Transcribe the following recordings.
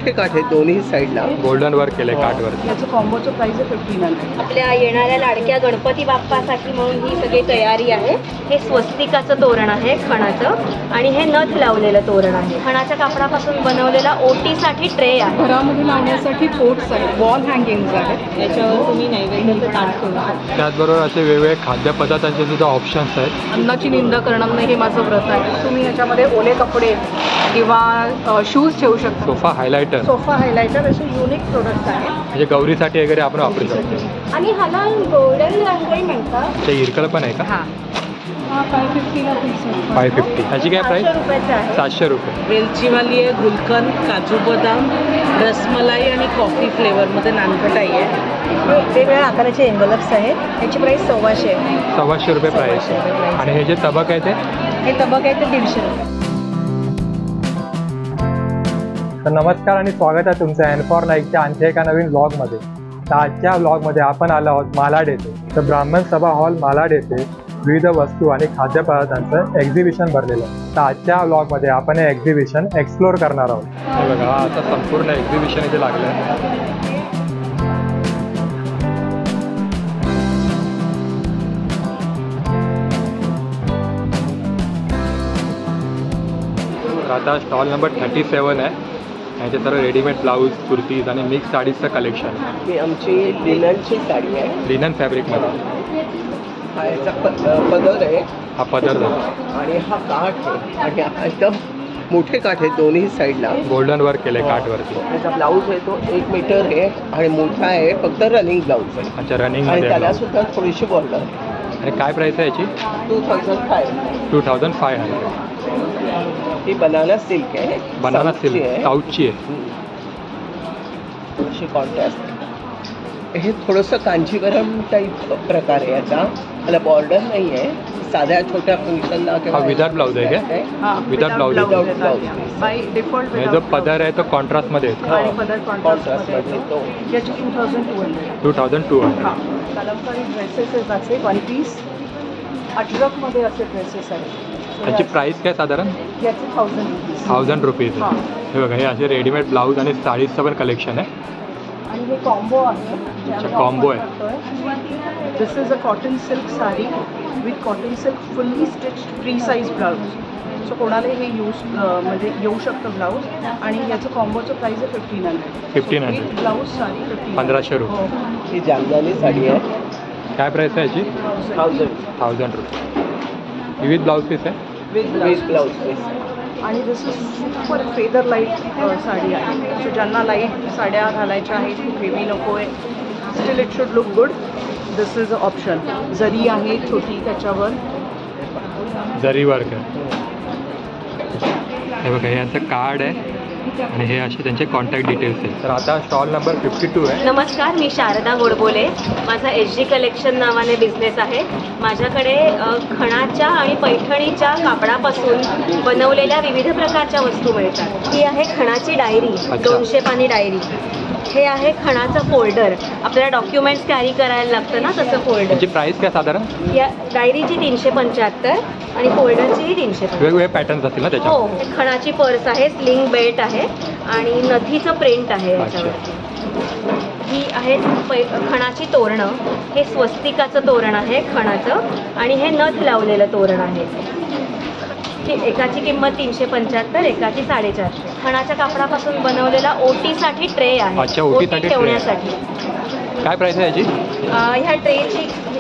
मोठे काठ आहेत दोन्ही साईडला, गोल्डन वर्क केलंय काठवर. याचं कॉम्बोचं प्राइस आहे 1500. आपल्या येणाऱ्या लाडक्या गणपती बाप्पासाठी म्हणून ही सगळी तयारी आहे. हे स्वस्तिकाचं तोरण आहे खणाचं आणि हे नथ लावलेलं तोरण आहे. खणाच्या कापडापासून बनवलेला ओटीसाठी ट्रे आहे. घरामध्ये लावण्यासाठी पोट्स आहेत, वॉल हँगिंग्स आहेत, याच्यावर तुम्ही नैवेद्याचं ताट ठेवू शकता. त्याचबरोबर असे वेगवेगळे खाद्यपदार्थांचे सुद्धा ऑप्शन्स आहेत. अन्नाची निंदा करणार नाही हे माझं व्रत आहे. तुम्ही याच्यामध्ये ओले कपडे किंवा शूज ठेवू शकता. सोफा हायलायटर, सोफा हायलायटर असे युनिक प्रोडक्ट्स आहेत. म्हणजे गौरीसाठी वगैरे आपण वापरू शकतो. आणि ह्याला गोल्डन रांगोळी म्हणतात. ते इरकल पण आहे का? हा 550 पीस. 550. त्याची काय प्राइस? 700 रुपयाचं आहे. 700 रुपये. वेलचीवाली आहे, गुलकंद, काजू बदाम, रसमलाई आणि कॉफी फ्लेवरमध्ये नानकटाई आहे. वेगवेगळ्या आकाराचे एन्व्हलप्स आहेत. याची प्राइस 1,400 आहे. 1,400 रुपये प्राइस. आणि हे जे तबक आहे ते? हे तबक आहे ते 150 रुपये. तर नमस्कार आणि स्वागत आहे तुमचं एनफॉर नाईकच्या आणखी एका नवीन व्लॉगमध्ये. तर आजच्या व्लॉगमध्ये आपण आलो आहोत मालाड येथे. तर ब्राह्मण सभा हॉल मालाड येथे विविध वस्तू आणि खाद्यपदार्थांचं एक्झिबिशन भरलेलं आहे. तर आजच्या व्लॉगमध्ये आपण हे एक्झिबिशन एक्सप्लोर करणार आहोत. हे बघा, आता संपूर्ण एक्झिबिशन इथे लागलं आहे. आता स्टॉल नंबर 37 आहे. याचे सर्व रेडीमेड ब्लाऊज, कुर्तीज आणि मिक्स साडीजचं कलेक्शन. ही आमची लिननची साडी आहे. लिनन फॅब्रिकमध्ये. हा याचा पदर आहे. हा पदर आणि हा काठ आहे. आणि हा एकदम मोठे काठ आहेत दोन्ही साईडला. गोल्डन वर्क केलंय काठवरती. त्याचा ब्लाऊज आहे तो 1 मीटर आहे आणि मोठा आहे, फक्त रनिंग ब्लाऊज आहे. अच्छा, रनिंग आणि मध्ये. त्याला सुद्धा थोडीशी बॉर्डर आहे. आणि काय प्राइस आहे याची? 2500. ही बनाना सिल्क आहे. बनाना साऊथची सिल्क आहे. साऊथची आहे. अशी कॉन्ट्रास्ट. हे थोडंसं कांजीवरम टाईप प्रकार आहे याचा. त्याला बॉर्डर नाही आहे. साध्या छोट्या फंक्शनला हा विदाउट ब्लाऊज आहे का? Without blouse. बाय डिफॉल्ट हे जो पदर आहे तो कॉन्ट्रास्ट मध्ये आहे. आणि पदर कॉन्ट्रास्ट मध्ये तो याची 2200. 2200. हां, कलमकारी ड्रेसेस असे 1 पीस अजरकमध्ये असे ड्रेसेस आहेत. त्याची प्राइस काय साधारण? याचे 1000 रुपीज. 1000 रुपीज. हां. हे बघा, हे असे रेडीमेड ब्लाऊज आणि साडीजचं पण कलेक्शन आहे. आणि हे कॉम्बो आहे. अच्छा, कॉम्बो आहे. This is a cotton silk sari with cotton silk fully stitched free size blouse. So कोणाला हे म्हणजे येऊ शकतं ब्लाऊज. आणि याचं कॉम्बोचं प्राईस आहे 1500. ब्लाऊज साडी 1500 रुपये. ही जामदानी साडी आहे. काय प्राइस आहे याची? 1000 रुपये. विविध ब्लाऊज पीस आहे. With blouse piece. आणि this is super feather light sari आहे. सो ज्यांना लाईट साड्या घालायच्या आहेत, खूप हेवी नको आहे, still it should look good, this is a option. जरी आहे छोटी त्याच्यावर. जरी वर्क आहे. हे बघा, हे यांचं कार्ड आहे आणि हे असे त्यांचे कॉन्टॅक्ट डिटेल्स आहेत. तर आता स्टॉल नंबर 52 आहे. नमस्कार, मी शारदा गोडबोले. माझा SG कलेक्शन नावाने बिझनेस आहे. माझ्याकडे खणाच्या आणि पैठणीच्या कापडापासून बनवलेल्या विविध प्रकारच्या वस्तू मिळतात. ही आहे खणाची डायरी, 200 पानी डायरी. हे आहे खणाचं फोल्डर. आपल्याला डॉक्युमेंट्स कॅरी करायला लागतं ना, तसं फोल्डर. त्याची प्राइस काय साधारण? या डायरीची 375 आणि फोल्डरचीही 375. वेगवेगळे पॅटर्न्स असतील ना त्याच्यात? हो. खणाची पर्स आहे, स्लिंग बेल्ट आहे आणि नथीचं प्रिंट आहे याच्यावरती. ही आहेत खणाची तोरणं. हे स्वस्तिकाचं तोरण आहे खणाचं आणि हे नथ लावलेलं तोरण आहे. एकाची किंमत 375, एकाची 450. खणाच्या कापडापासून बनवलेला ओटीसाठी ट्रे आहे. अच्छा, ओटीसाठी ठेवण्यासाठी. काय प्राइस आहे याची?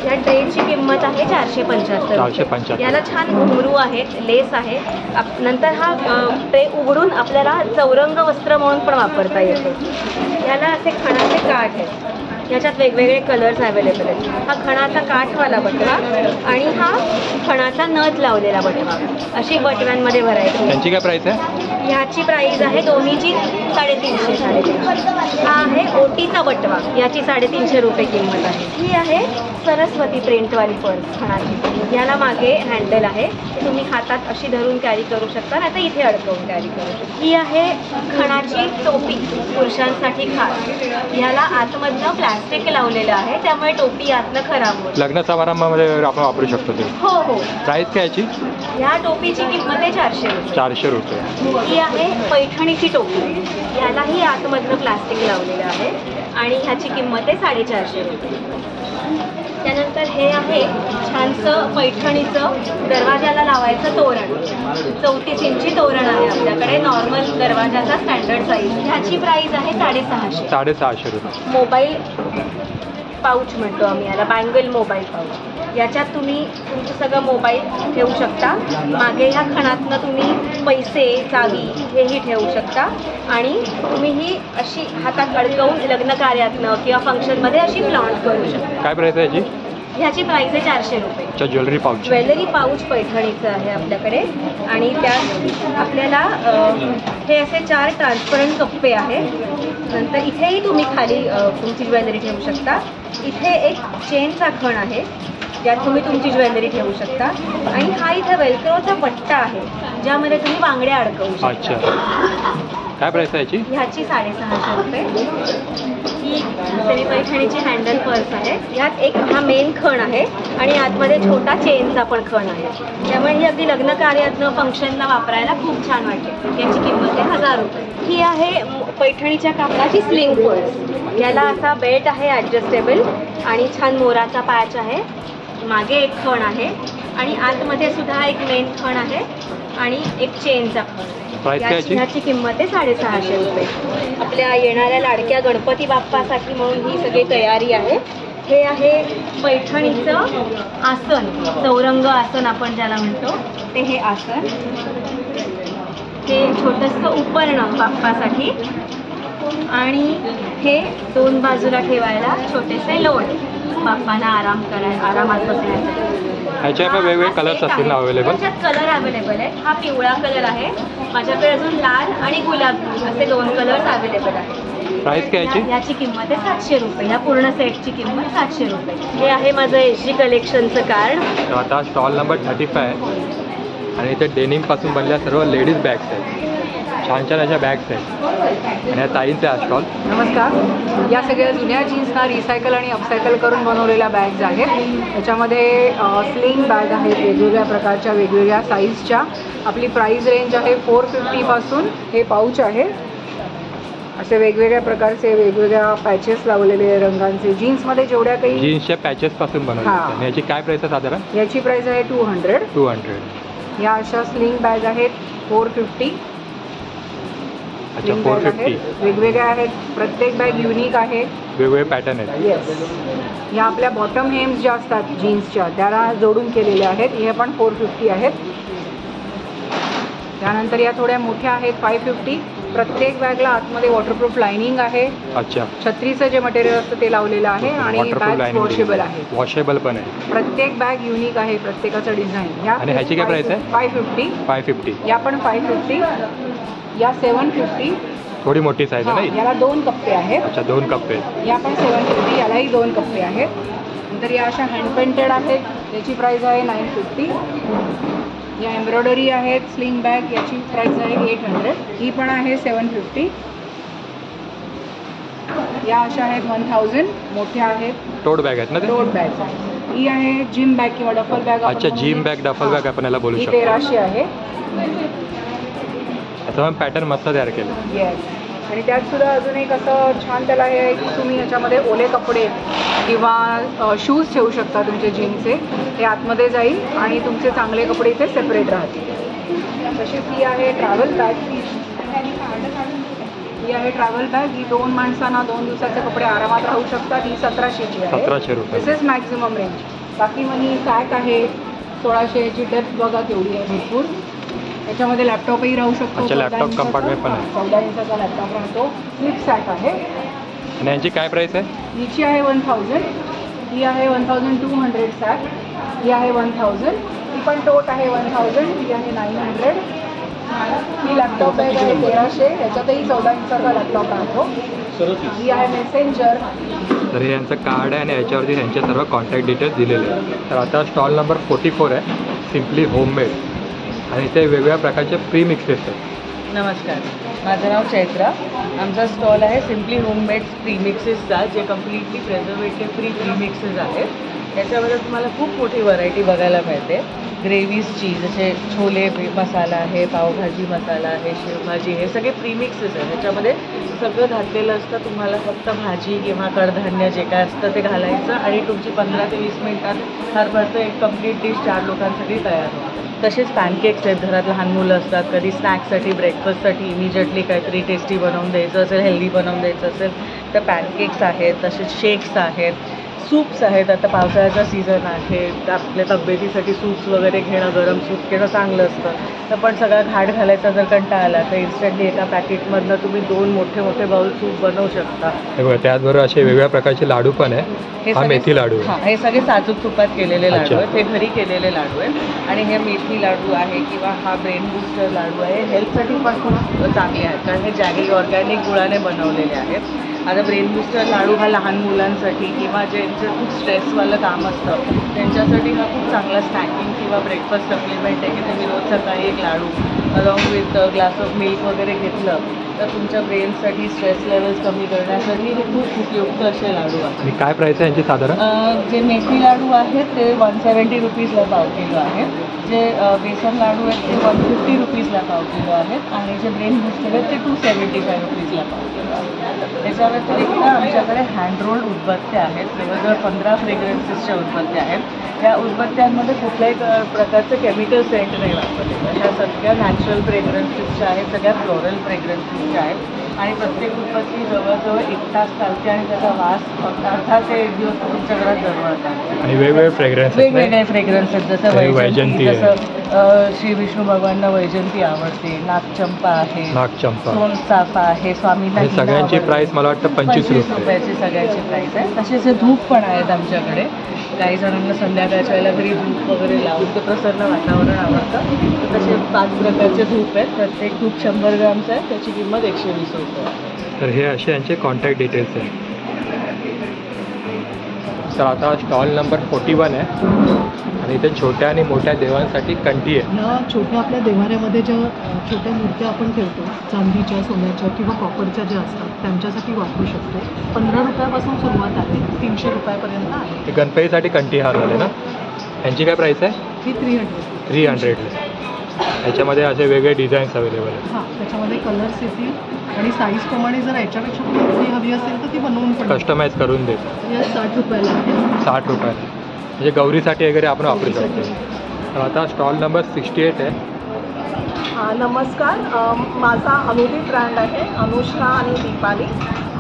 ह्या ट्रेची किंमत आहे 475. 475. याला छान घुंगरू आहेत, लेस आहे. नंतर हा ट्रे उघडून आपल्याला चौरंग वस्त्र म्हणून पण वापरता येते. याला असे खणाचे काठ आहेत. याच्यात वेगवेगळे कलर्स अवेलेबल आहेत. हा खणाचा काठवाला बटवा आणि हा खणाचा नथ लावलेला बटवा. अशी बटव्यांमध्ये व्हरायटी. त्यांची काय प्राइस आहे? ह्याची प्राईस आहे दोन्हीची 350. हा आहे ओटीचा बटवा. याची 350 रुपये किंमत आहे. ही आहे सरस्वती प्रिंटवाली पर्स खणाची. याला मागे हँडल आहे. तुम्ही हातात अशी धरून कॅरी करू शकता, नाही तर इथे अडकवून कॅरी करू शकता. ही आहे खणाची टोपी, पुरुषांसाठी खास. ह्याला आतमधनं प्लास्टिक लावलेलं आहे, त्यामुळे टोपी आतनं खराब होईल. लग्न समारंभामध्ये आपण वापरू शकतो ते. हो हो. प्राईस काय याची? ह्या टोपीची किंमत आहे 400 रुपये. 400 रुपये. ही आहे पैठणीची टोपी. यालाही आतमधनं प्लास्टिक लावलेलं आहे आणि ह्याची किंमत आहे 450 रुपये. त्यानंतर हे आहे छानसं पैठणीचं दरवाजाला लावायचं तोरण. 34 इंची तोरण आहे आपल्याकडे, नॉर्मल दरवाजाचा स्टँडर्ड साईज. ह्याची प्राईस आहे 650. 650 रुपये. मोबाईल पाऊच म्हणतो आम्ही याला, बँगल मोबाईल पाऊच. याच्यात तुम्ही तुमचं सगळं मोबाईल ठेवू शकता. मागे ह्या खणातनं तुम्ही पैसे, चावी हेही ठेवू शकता आणि तुम्ही ही अशी हातात अडकवून लग्न कार्यातनं किंवा फंक्शनमध्ये अशी फ्लॉन्ट करू शकता. काय प्राईस आहे याची? ह्याची प्राईस आहे 400 रुपये. अच्छा, ज्वेलरी पाऊच. ज्वेलरी पाऊच पैठणीचं आहे आपल्याकडे. आणि त्यात आपल्याला हे असे 4 ट्रान्सपरंट कप्पे आहेत. नंतर इथेही तुम्ही खाली तुमची ज्वेलरी ठेवू शकता. इथे एक चेनचा खण आहे, ज्यात तुम्ही तुमची ज्वेलरी ठेवू शकता. आणि हा इथे वेल्क्रोचा पट्टा आहे, ज्यामध्ये तुम्ही बांगड्या अडकवू शकता. अच्छा, काय प्राईस आहे याची? ह्याची 650 रुपये. ही सेमी पैठणीची हँडल पर्स आहे. यात एक हा मेन खण आहे आणि आतमध्ये छोटा चेनचा पण खण आहे, त्यामुळे ही अगदी लग्न कार्यातनं फंक्शनला वापरायला खूप छान वाटते. याची किंमत आहे 1000 रुपये. ही आहे पैठणीच्या कापडाची स्लिंग पर्स. याला असा बेल्ट आहे ॲडजस्टेबल आणि छान मोराचा पॅच आहे. मागे एक खण आहे आणि आतमध्ये सुद्धा एक मेन खण आहे आणि एक चेनचा खण. ह्याची किंमत आहे 650 रुपये. आपल्या येणाऱ्या लाडक्या गणपती बाप्पासाठी म्हणून ही सगळी तयारी आहे. हे आहे पैठणीचं आसन, चौरंग आसन आपण ज्याला म्हणतो ते. हे आसन, हे छोटंसं उपरणं बाप्पासाठी आणि हे 2 बाजूला ठेवायला छोटेसे लोट, बाप्पांना आरामात बसण्यासाठी. ह्याच्या पण वेगवेगळे कलर्स असतील ना अवेलेबल? ह्याच्यात कलर अवेलेबल आहेत. हा पिवळा कलर आहे, माझ्याकडे अजून लाल आणि गुलाबी असे 2 कलर्स अवेलेबल आहेत. प्राईस काय याची? याची किंमत आहे 700 रुपये. या पूर्ण सेटची किंमत 700 रुपये. हे आहे माझं SG कलेक्शनचं कार्ड. तर आता स्टॉल नंबर 35 आहे आणि इथे डेनिमपासून बनलेल्या सर्व लेडीज बॅग्स आहेत. छान छान अशा बॅग्स आहेत आणि या ताईंचा हा स्टॉल. नमस्कार. या सगळ्या जुन्या जीन्सना रिसायकल आणि अपसायकल करून बनवलेल्या बॅग्स आहेत. त्याच्यामध्ये स्लिंग बॅग आहेत वेगवेगळ्या प्रकारच्या, वेगवेगळ्या साईजच्या. आपली प्राईस रेंज आहे 450 पासून. हे पाऊच आहे, असे वेगवेगळ्या प्रकारचे वेगवेगळ्या पॅचेस लावलेले रंगांचे. जीन्समध्ये जेवढ्या काही जीन्सच्या पॅचेस पासून बनवले. याची काय प्राईस आहे साधारण? याची प्राईस आहे 200. 200. या अशा स्लिंग बॅग आहेत 450. अच्छा, 450. वेगवेगळ्या आहेत, प्रत्येक बॅग युनिक आहे, वेगवेगळे पॅटर्न आहेत. येस. या आपल्या बॉटम हेम्स ज्या असतात जीन्सच्या त्याला जोडून केलेल्या आहेत. हे पण 450 आहेत. त्यानंतर या थोड्या मोठ्या आहेत 550. प्रत्येक बॅगला आतमध्ये वॉटरप्रूफ लाइनिंग आहे. अच्छा, छत्रीचं जे मटेरियल असतं ते लावलेलं आहे आणि बॅग वॉशेबल आहे. वॉशेबल पण आहे. प्रत्येक बॅग युनिक आहे, प्रत्येकाचं डिझाईन. आणि ह्याची काय प्राइस आहे? 550. 550. या पण 550. या 750. थोडी मोठी साईज आहे ना? याला 2 कप्पे आहेत. अच्छा, 2 कप्पे. या पण 750. यालाही 2 कप्पे आहेत. नंतर या अशा हँड पेंटेड आहेत, त्याची प्राइस आहे 950. या एम्ब्रॉयडरी आहेत स्लिंग बॅग, याची प्राइस आहे 800. ही पण आहे 750. या अशा आहेत 1000. मोठ्या आहेत, टोट बॅग आहेत ना ते? टोट बॅग. ही आहे जिम बॅग किंवा डफल बॅग. अच्छा, जिम बॅग, डफल बॅग आपण याला बोलू शकतो. 1300 आहे. याचा पण पॅटर्न मस्त तयार केलं. येस. आणि त्यात सुद्धा अजून एक असं छान त्याला हे आहे की तुम्ही याच्यामध्ये ओले कपडे किंवा शूज ठेवू शकता तुमचे जीन्सचे. ते आतमध्ये जाईल आणि तुमचे चांगले कपडे इथे सेपरेट राहतील. तशीच ही आहे ट्रॅव्हल बॅग. ही आहे ट्रॅव्हल बॅग. ही 2 माणसांना 2 दिवसाचे कपडे आरामात राहू शकतात. ही 1700ची आहे. 1700 रुपये. दिस इज मॅक्झिमम रेंज. बाकी मग ही सॅक आहे 1600. याची डेप्थ बघा केवढी आहे, भरपूर. याच्यामध्ये लॅपटॉपही राहू शकतो. अच्छा, लॅपटॉप कंपार्टमेंट पण आहे. 14 इंचाचा लॅपटॉप राहतो. फ्लिप सॅक आहे. आणि यांची काय प्राइस आहे? हिची आहे 1000. ही आहे 1200 सॅक. ही आहे 1000. ही पण टोट आहे 1000. ही आहे 900. ही लॅपटॉप बॅग आहे 1300. याच्यातही 14 इंचाचा लॅपटॉप राहतो. ही आहे मेसेंजर. तर हे यांचं कार्ड आहे आणि याच्यावरती त्यांचे सर्व कॉन्टॅक्ट डिटेल्स दिलेले आहेत. तर आता स्टॉल नंबर 44 आहे, सिम्पली होममेड. आणि इथे वेगवेगळ्या प्रकारचे प्री मिक्सेस आहेत. नमस्कार, माझं नाव चैत्रा. आमचा स्टॉल आहे सिम्पली होममेड प्रीमिक्सेसचा, जे कम्प्लिटली प्रेझर्वेटिव्ह फ्री प्रीमिक्सेस आहेत. याच्यामध्ये तुम्हाला खूप मोठी व्हरायटी बघायला मिळते. ग्रेव्हीजची, जसे छोले मसाला आहे, पावभाजी मसाला आहे, शेवभाजी, हे सगळे प्रीमिक्सेस आहेत. ह्याच्यामध्ये सगळं घातलेलं असतं. तुम्हाला फक्त भाजी किंवा कडधान्य जे काय असतं ते घालायचं आणि तुमची 15 ते 20 मिनिटात हरभरचं एक कम्प्लीट डिश 4 लोकांसाठी तयार होतं. तसेच पॅनकेक्स आहेत. घरात लहान मुलं असतात, कधी स्नॅक्ससाठी, ब्रेकफास्टसाठी इमिजिएटली काहीतरी टेस्टी बनवून द्यायचं असेल, हेल्दी बनवून द्यायचं असेल तर पॅनकेक्स आहेत. तसेच शेक्स आहेत, सूप्स आहेत. आता पावसाळ्याचा सीझन आहे, तर आपल्या तब्येतीसाठी सूप्स वगैरे घेणं, गरम सूप घेणं चांगलं असतं. तर पण सगळा घाट घालायचा जर कंटाळा आला तर इन्स्टंटली एका पॅकेटमधनं तुम्ही 2 मोठे मोठे बाउल सूप बनवू शकता. हे बघा, त्याचबरोबर असे वेगवेगळ्या प्रकारचे लाडू पण आहे. हे हा सगळे- मेथी लाडू आहे. हां, हे सगळे साजूक तुपात केलेले लाडू अच्छा. आहेत. हे घरी केलेले लाडू आहेत. आणि हे मेथी लाडू आहे किंवा हा ब्रेन बूस्टर लाडू आहे. हेल्थसाठी पण खूप चांगले आहेत, कारण हे जॅगरी ऑर्गॅनिक गुळाने बनवलेले आहेत. आता ब्रेन बूस्टर लाडू हा लहान मुलांसाठी किंवा ज्यांचं खूप स्ट्रेसवालं काम असतं त्यांच्यासाठी हा खूप चांगला स्नॅकिंग किंवा ब्रेकफास्ट सप्लिमेंट आहे, की तुम्ही रोज सकाळी एक लाडू along with glass of milk वगैरे घेतलं तर तुमच्या ब्रेनसाठी, स्ट्रेस लेवल्स कमी करण्यासाठी हे खूप उपयुक्त असे लाडू आहेत. आणि काय प्राईस आहे यांची साधारण? जे मेथी लाडू आहेत ते 170 रुपीजला पाव किलो आहेत. जे बेसन लाडू आहेत ते 150 रुपीजला पाव किलो आहेत. आणि जे ब्रेन बूस्टर आहेत ते 275 रुपीजला पाव किलो आहेत. त्याच्या व्यतिरिक्त आमच्याकडे हँड रोल्ड उदबत्त्या आहेत. जवळजवळ 15 फ्रेग्रन्सेसच्या उदबत्त्या आहेत. या उदबत्त्यांमध्ये कुठल्याही प्रकारचं केमिकल सेंट नाही वापरलेलं. ह्या सगळ्या नॅचरल फ्रेग्रन्सेसच्या आहेत, सगळ्या फ्लोरल फ्रेग्रन्सेसच्या आहेत. आणि प्रत्येक उदबत्ती जवळजवळ 1 तास चालते आणि त्याचा वास फक्त अर्धा ते 1 दिवस तुमच्या घरात दरवळतात. आणि वेगवेगळे फ्रेग्रन्स वेगवेगळे फ्रेग्रन्स आहेत, जसं वैजंती वैजंती, आहे. जसं श्री विष्णू भगवानला वैजंती आवडते, नागचंपा आहे, नागचंपा. सोनचाफा आहे, स्वामींना हे हिना सगळ्यांची आवडते. प्राईस मला वाटतं 25 रुपये. रुपयाची सगळ्याची प्राईस आहे. तसेच हे धूप पण आहेत आमच्याकडे. काही जणांना संध्याकाळच्या वेळेला घरी धूप वगैरे लावून ते प्रसन्न वातावरण आवडतं. तसे 5 प्रकारचे धूप आहेत. प्रत्येक धूप 100 ग्रामचं आहे. त्याची किंमत 120 रुपये. तर हे असे यांचे कॉन्टॅक्ट डिटेल्स आहेत. तर आता स्टॉल नंबर 41 आहे आणि इथे छोट्या आणि मोठ्या देवांसाठी कंठी आहे. ह्या छोट्या आपल्या देवाऱ्यामध्ये ज्या छोट्या मूर्त्या आपण ठेवतो, चांदीच्या, सोन्याच्या किंवा कॉपरच्या ज्या असतात त्यांच्यासाठी वापरू शकतो. 15 रुपयापासून सुरुवात आहे, 300 रुपयापर्यंत आहे. हे गणपतीसाठी कंठी हार झाले ना. यांची काय प्राईस आहे? ही 300. 300ला. याच्यामध्ये असे वेगळे डिझाईन्स अवेलेबल आहेत. हां, त्याच्यामध्ये कलर्स येतील आणि साईजप्रमाणे जर याच्यापेक्षा मोठी हवी असेल तर ती बनवून पण कस्टमाइज करून देतो. या 60 रुपयाला आहे. 60 रुपयाला. म्हणजे गौरीसाठी वगैरे आपण वापरू शकतो. तर आता स्टॉल नंबर 68 आहे. नमस्कार, माझा अनुदीप ब्रँड आहे, अनुष्का आणि दीपाली.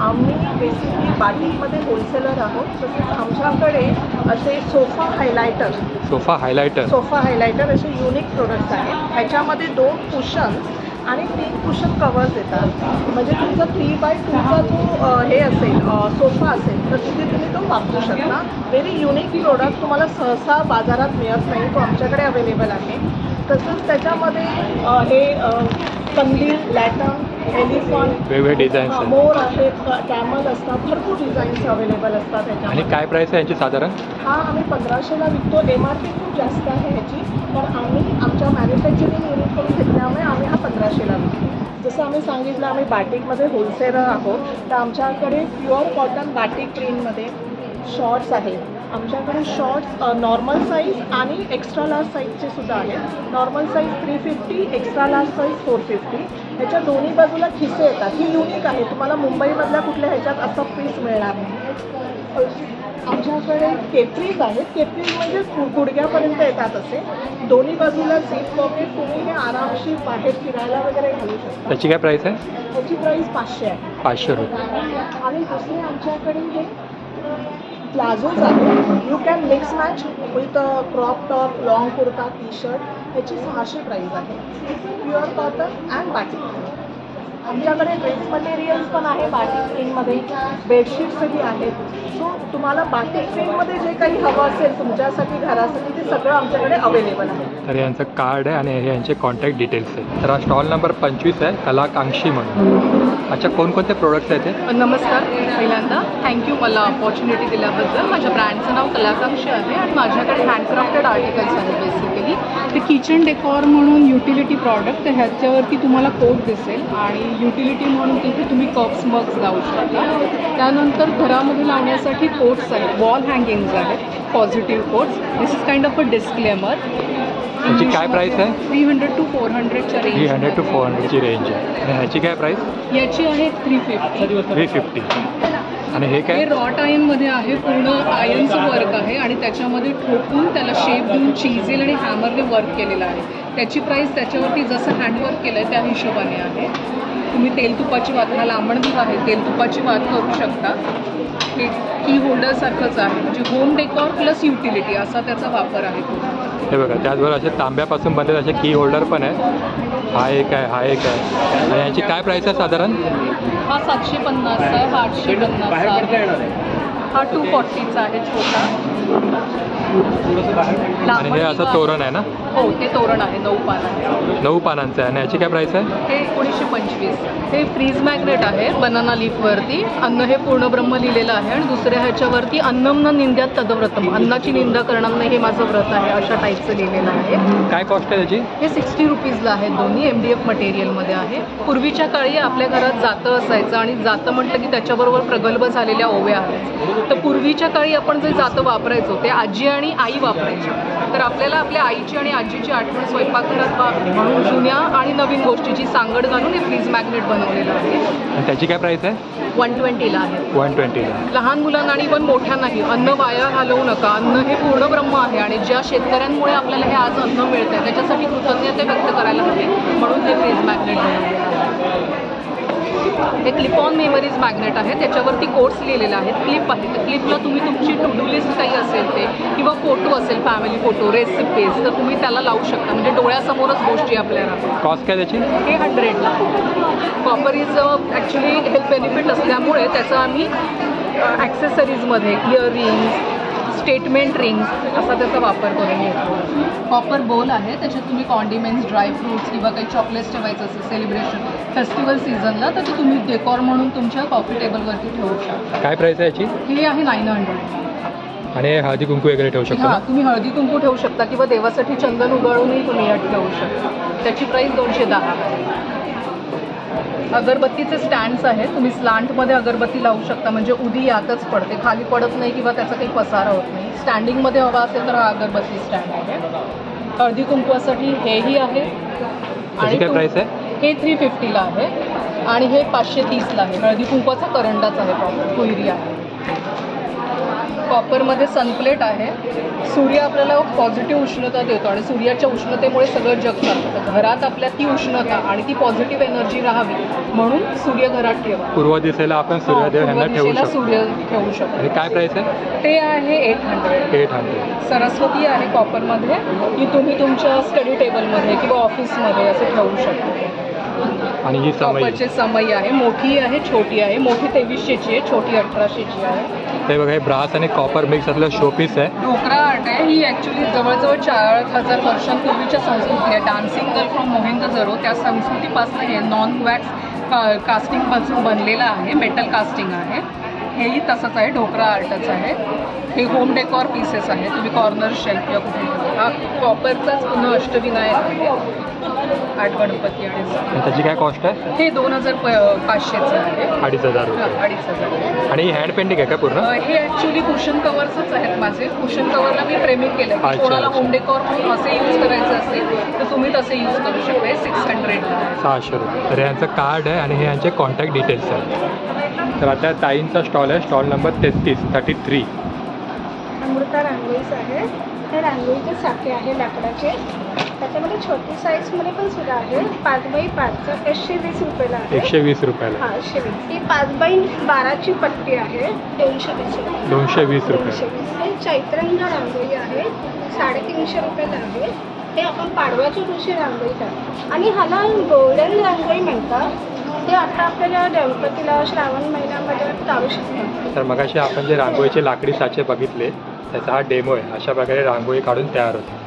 आम्ही बेसिकली बाटिकमध्ये होलसेलर आहोत. तसेच आमच्याकडे असे सोफा हायलायटर असे युनिक प्रोडक्ट्स आहेत. ह्याच्यामध्ये 2 कुशन्स आणि 3 कुशन कवर्स येतात. म्हणजे तुमचा 3x2चा जो हे असेल सोफा असेल तर तिथे तुम्ही तो वापरू शकता. व्हेरी युनिक प्रोडक्ट, तुम्हाला सहसा बाजारात मिळत नाही, तो आमच्याकडे अवेलेबल आहे. तसंच त्याच्यामध्ये हे कंदील, लॅटन, एलिफंट, वेगवेगळे डिझाईन्स आहेत. मोर आहेत, कॅमल असतात, भरपूर डिझाईन्स अवेलेबल असतात आणि ह्याच्यामध्ये. काय प्राईस आहे यांची साधारण? हा आम्ही 1500ला विकतो. MRP खूप जास्त आहे ह्याची, पण आम्ही आमच्या मॅन्युफॅक्चरिंग युनिटकडून घेतल्यामुळे आम्ही हा 1500ला विकतो. जसं आम्ही सांगितलं, आम्ही बाटिकमध्ये होलसेलर आहोत. तर आमच्याकडे प्युअर कॉटन बाटिक प्रिंटमध्ये शॉर्ट्स आहेत. आमच्याकडे शॉर्ट्स नॉर्मल साईज आणि एक्स्ट्रा लार्ज साईजचे सुद्धा आहेत. Normal size 350, extra large size 450. ह्याच्या दोन्ही बाजूला खिसे येतात. ही युनिक आहे, तुम्हाला मुंबईमधल्या कुठल्या ह्याच्यात असं पीस मिळणार नाही. आमच्याकडे केपरीज आहेत. केपरीज म्हणजे गुडघ्यापर्यंत येतात असे. दोन्ही बाजूला झिप पॉकेट, तुम्ही हे आरामशीर बाहेर फिरायला वगैरे घालू शकता. त्याची काय प्राईस आहे? ह्याची प्राईस 500 आहे. 500 रुपये. आणि दुसरे आमच्याकडे हे प्लाझोज आहेत. You can mix match with crop top, long kurta, T shirt. ह्याची 600 प्राईस आहे. Pure cotton and batik. आमच्याकडे ड्रेस मटेरियल्स पण आहे बाटिक प्रिंटमध्ये. बेडशीट्सही आहेत. सो तुम्हाला बाटिक प्रिंटमध्ये जे काही हवं असेल तुमच्यासाठी, घरासाठी, ते सगळं आमच्याकडे अवेलेबल आहे. तर यांचं कार्ड आहे आणि हे यांचे कॉन्टॅक्ट डिटेल्स आहे. तर हा स्टॉल नंबर 25 आहे, कलाकांक्षी म्हणून. अच्छा, कोणकोणते प्रोडक्ट्स आहेत ते? नमस्कार, पहिल्यांदा थँक्यू मला ऑपॉर्च्युनिटी दिल्याबद्दल. माझ्या ब्रँडचं नाव कलाकांक्षी आहे आणि माझ्याकडे हँडक्राफ्टेड आर्टिकल्स आहेत बेसिकली. ही. ते किचन डेकॉर म्हणून युटिलिटी प्रॉडक्ट, तर ह्याच्यावरती तुम्हाला कोट दिसेल आणि युटिलिटी म्हणून तिथे तुम्ही कप्स मग्स लावू शकता. त्यानंतर घरामध्ये लावण्यासाठी कोट्स आहेत, वॉल हँगिंग्स आहेत, positive quotes. This is kind of a disclaimer. ह्याची काय प्राईस आहे? 300 to 400च्या रेंज. 300 to 400ची रेंज आहे. आणि ह्याची काय प्राईस? याची आहे 350. 350. आणि हे काय? हे रॉट आयर्नमध्ये आहे, पूर्ण आयर्नचं वर्क आहे आणि त्याच्यामध्ये ठोकून त्याला शेप देऊन चिजेल आणि हॅमरने वर्क केलेलं आहे. त्याची प्राईस त्याच्यावरती जसं हँडवर्क केलं आहे त्या हिशोबाने आहे. तुम्ही तेल तुपाची वात, हा लांबण दिवा आहे, तेल तुपाची वात करू शकता. हे की होल्डरसारखंच आहे, म्हणजे होम डेकॉर प्लस युटिलिटी असा त्याचा वापर आहे. हे बघा, त्याचबरोबर असे तांब्यापासून बनलेले असे की होल्डर पण आहे. हा एक आहे, हा एक आहे. आणि याची काय प्राईस आहे साधारण? हा 750 आहे, हा 850 आहे, हा 240चा आहे छोटा. आणि हे असं तोरण आहे ना? हो, ते तोरण आहे 9 पानांचं. 9 पानांचं आहे. आणि याची काय प्राईस आहे? हे 1925. हे फ्रीज मॅग्नेट आहे बनाना लीफवरती. अन्न हे पूर्ण ब्रह्म लिहिलेलं आहे आणि दुसऱ्या ह्याच्यावरती अन्नम न निंद्यात तदव्रतम, अन्नाची निंदा करणार नाही हे माझं व्रत आहे, अशा टाईपचं लिहिलेलं आहे. काय कॉस्ट आहे त्याची? हे 60 रुपीजला आहेत दोन्ही. MDF मटेरियलमध्ये आहे. पूर्वीच्या काळी आपल्या घरात जातं असायचं आणि जातं म्हटलं की त्याच्याबरोबर प्रगल्भ झालेल्या ओव्या आहेत. तर पूर्वीच्या काळी आपण जे जातं वापरायचो ते आजी आणि आई वापरायची. तर आपल्याला आपल्या आईची आणि आजीची आठवण स्वयंपाकघरात व्हावी म्हणून जुन्या आणि नवीन गोष्टीची सांगड घालून हे फ्रीज मॅग्नेट बनवलेलं आहे. आणि त्याची काय प्राईस आहे? 120ला आहे. 120ला. लहान मुलांना आणि पण मोठ्यांनाही अन्न वाया घालवू नका. अन्न हे पूर्ण ब्रह्म आहे आणि ज्या शेतकऱ्यांमुळे आपल्याला हे आज अन्न मिळतं आहे त्याच्यासाठी कृतज्ञता व्यक्त करायला हवी, म्हणून हे फ्रीज मॅग्नेट बनवलेलं आहे. हे क्लिप ऑन मेमरीज मॅग्नेट आहे, त्याच्यावरती कोट्स लिहिलेले आहेत. क्लिप आहे, तर क्लिपला तुम्ही तुमची टू डू लिस्ट काही असेल ते किंवा फोटो असेल, फॅमिली फोटो, रेसिपीज, तर तुम्ही त्याला लावू शकता. म्हणजे डोळ्यासमोरच गोष्टी आपल्याला. कॉस्ट काय त्याची? हे 100ला. Copper is actually health benefit असल्यामुळे त्याचा आम्ही ॲक्सेसरीजमध्ये इयररिंग्स, स्टेटमेंट रिंग्स असा त्याचा वापर करून घेतो. कॉपर बोल आहे, त्याच्यात तुम्ही कॉन्डिमेंट्स, ड्रायफ्रूट्स किंवा काही चॉकलेट्स ठेवायचं असेल सेलिब्रेशन फेस्टिवल सीझनला, तर ते तुम्ही डेकॉर म्हणून तुमच्या कॉफी टेबलवरती ठेवू शकता. काय प्राईस आहे याची? हे आहे 900. आणि हळदी कुंकू वगैरे ठेवू शकता? हां, तुम्ही हळदी कुंकू ठेवू शकता किंवा देवासाठी चंदन उगाळूनही तुम्ही यात ठेवू शकता. त्याची प्राईस 210 आहे. अगरबत्तीचे स्टँड्स आहेत, तुम्ही स्लांटमध्ये अगरबत्ती लावू शकता, म्हणजे उदी यातच पडते, खाली पडत नाही किंवा त्याचा काही पसारा होत नाही. स्टँडिंगमध्ये हवा असेल तर हा अगरबत्ती स्टँड आहे. हळदी कुंकवासाठी हेही आहे. आणि काय प्राईस आहे? हे 350ला आहे आणि हे 530ला आहे. हळदी कुंकवाचा करंडाच आहे, प्रॉपर कुयरी आहे. कॉपरमध्ये सनप्लेट आहे. सूर्य आपल्याला पॉझिटिव्ह उष्णता देतो आणि सूर्याच्या उष्णतेमुळे सगळं जग चालतं. घरात आपल्या ती उष्णता आणि ती पॉझिटिव्ह एनर्जी राहावी म्हणून सूर्य घरात ठेवा. पूर्व दिशेला आपण सूर्यदेव यांना ठेवू शकतो. सूर्य ठेवू शकतो. आणि काय प्राईस आहे? ते आहे 800. सरस्वती आहे कॉपरमध्ये, की तुम्ही तुमच्या स्टडी टेबलमध्ये किंवा ऑफिसमध्ये असं ठेवू शकता. आणि ही कॉपरची समई आहे, मोठी आहे, छोटी आहे. मोठी 2300ची आहे, छोटी 1800ची आहे. ते बघा, हे ब्रास आणि कॉपर मिक्स असलेलं शोपीस आहे. ढोकरा आर्ट आहे. ही ॲक्च्युली जवळजवळ 4000 वर्षांपूर्वीच्या संस्कृती आहे. डान्सिंग गर्ल फ्रॉम मोहेंजोदडो, त्या संस्कृतीपासून हे नॉन वॅक्स कास्टिंगपासून बनलेलं आहे, मेटल कास्टिंग आहे. हेही तसंच आहे, ढोकरा आर्टच आहे. हे होम डेकॉर पीसेस आहे, तुम्ही कॉर्नर शेल्फ किंवा कुठे हा कॉपरचाच पुन्हा अष्टविनायक आहे, 8 गणपती आणि त्याची काय कॉस्ट आहे? हे 2500चं आहे. 2500 रुपये. 2500. आणि हँड पेंटिंग आहे का पूर्ण? हे ॲक्च्युली कुशन कवर्सच आहेत माझे. कुशन कवरला मी फ्रेमिंग केलं की कोणाला होम डेकॉर म्हणून असे यूज करायचं असेल तर तुम्ही तसे यूज करू शकता. 600ला आहे. 600 रुपये. तर यांचं कार्ड आहे आणि हे यांचे कॉन्टॅक्ट डिटेल्स आहेत. तर आता ताईंचा स्टॉल आहे, स्टॉल नंबर 33. अमृता रांगोळीच आहे. हे रांगोळीचे साचे आहे लाकडाचे. त्याच्यामध्ये छोटी साईजमध्ये पण सुद्धा आहे. 5x5चा 120 रुपयाला आहे. 120 रुपयाला. हां, 120. ही 5x12ची पट्टी आहे, 220 रुपये. 220 रुपये. हे चैत्रंग रांगोळी आहे, 350 रुपयाला आहे. हे आपण पाडव्याच्या दिवशी रांगोळी करतो आणि ह्याला गोल्डन रांगोळी म्हणतात. ते आता आपल्याला गणपतीला श्रावण महिन्यामध्ये काढू शकतो. तर मगाशी आपण जे रांगोळीचे लाकडी साचे बघितले त्याचा हा डेमो आहे. अशा प्रकारे रांगोळी काढून तयार होते.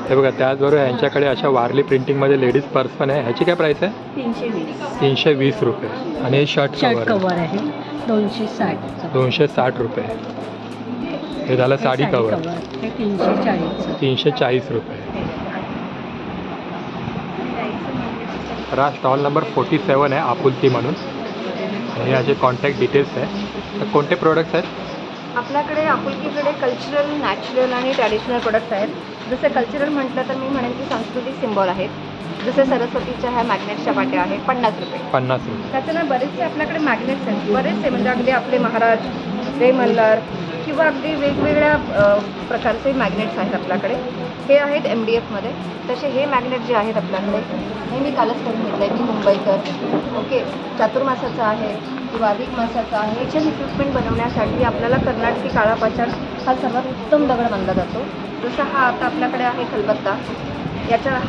हे बघा, त्याचबरोबर यांच्याकडे अशा वारली प्रिंटिंगमध्ये लेडीज पर्स पण आहे. ह्याची काय प्राईस आहे? 320 रुपये. आणि हे शर्ट कवर आहे 260 260 रुपये. हे झालं साडी कवर हे 340. 340 रुपये. तर हा स्टॉल नंबर 47 आहे आपुलकी म्हणून. हे असे कॉन्टॅक्ट डिटेल्स आहे. तर कोणते प्रोडक्ट्स आहेत आपल्याकडे आपुलकीकडे कल्चरल, नॅचरल आणि ट्रॅडिशनल प्रोडक्ट्स आहेत. जसं कल्चरल म्हटलं तर मी म्हणेन की सांस्कृतिक सिम्बॉल आहेत. जसे सरस्वतीच्या ह्या मॅग्नेट्सच्या पाट्या आहेत 50 रुपये. 50 रुपये. त्याच्यानं बरेचसे आपल्याकडे मॅग्नेट्स आहेत. बरेचसे म्हणजे अगदी आपले महाराज, रे मल्हार किंवा अगदी वेगवेगळ्या प्रकारचे मॅग्नेट्स आहेत आपल्याकडे. हे आहेत MDFमध्ये. तसे हे मॅग्नेट जे आहेत आपल्याकडे हे मी कालच करून घेतलं आहे. मी मुंबईकर. ओके, चातुर्मासाचा आहे किंवा अधिक मासाचा आहे. याचे इक्विपमेंट बनवण्यासाठी आपल्याला कर्नाटकी काळा पाषाण हा सर्वात उत्तम दगड मानला जातो. जसं हा आता आपल्याकडे आहे खलबत्ता.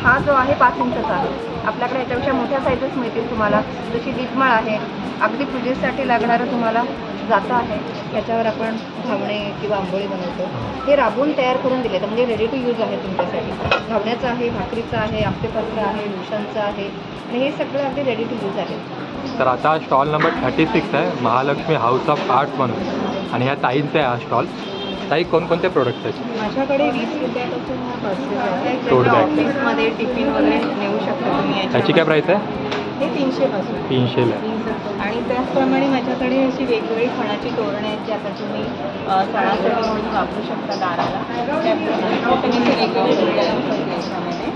हा जो आहे 5 इंचाचा आहे. आपल्याकडे याच्यापेक्षा मोठ्या साईजेस मिळतील तुम्हाला. जशी दीपमाळ आहे, अगदी पूजेसाठी लागणारं तुम्हाला जातं आहे. याच्यावर आपण घावणे किंवा आंबोळी बनवतो. हे राबवून तयार करून दिले तर म्हणजे रेडी टू यूज आहे तुमच्यासाठी. घावण्याचं आहे, भाकरीचं आहे, आपटेपत्र आहे, लुशांचं आहे आणि हे सगळं अगदी रेडी टू यूज आहे. तर आता स्टॉल नंबर 36 आहे महालक्ष्मी हाऊस ऑफ आर्ट्स म्हणून. आणि ह्या ताईंचा आहे हा स्टॉल. ताई कोणकोणते प्रोडक्ट्स आहेत? माझ्याकडे 20 रुपयापासून पर्सेस आहेत. टोट बॅग. ऑफिसमध्ये टिफिन वगैरे नेऊ शकता तुम्ही. त्याची काय प्राईस आहे? हे 300 पासून. 300 ला. आणि त्याचप्रमाणे माझ्याकडे अशी वेगवेगळी खणाची तोरणं आहेत जी आता तुम्ही सणासाठी म्हणून वापरू शकता दाराला. त्याप्रमाणे तुम्ही ते वेगवेगळे डिझाईन करता याच्यामध्ये.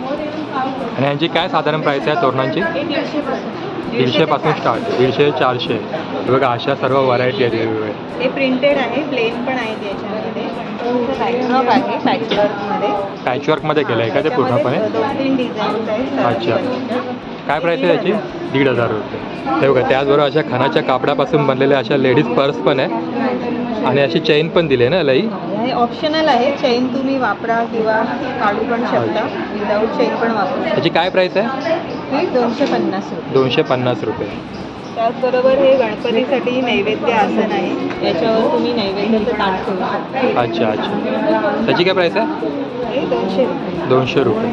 आणि यांची काय साधारण प्राईस आहे तोरणांची? हे 150 पासून. 150 पासून स्टार्ट. 150 400. हे बघा अशा सर्व व्हरायटी आहेत वेगवेगळे. हे प्रिंटेड आहे, प्लेन पण आहेत याच्यामध्ये. पॅचवर्क आहे, पॅचवर्कमध्ये. पॅचवर्कमध्ये केलं आहे का ते पूर्णपणे? 2-3 डिझाईन्स आहेत. अच्छा. काय प्राईस आहे याची? 1,500 रुपये. हे बघा त्याचबरोबर अशा खणाच्या कापडापासून बनलेल्या अशा लेडीज पर्स पण आहे आणि अशी चेन पण दिली आहे ना लई. हे ऑप्शनल आहे. चेन तुम्ही वापरा किंवा काढू पण शकता. विदाऊट चेन पण वापरू शकता. याची काय प्राईस आहे? हे 250 रुपये. 250 रुपये. त्याचबरोबर हे गणपतीसाठी नैवेद्य आसन आहे. याच्यावर तुम्ही नैवेद्याचं ताट ठेवू शकता. अच्छा अच्छा. त्याची काय प्राईस आहे? हे 200 रुपये. 200 रुपये.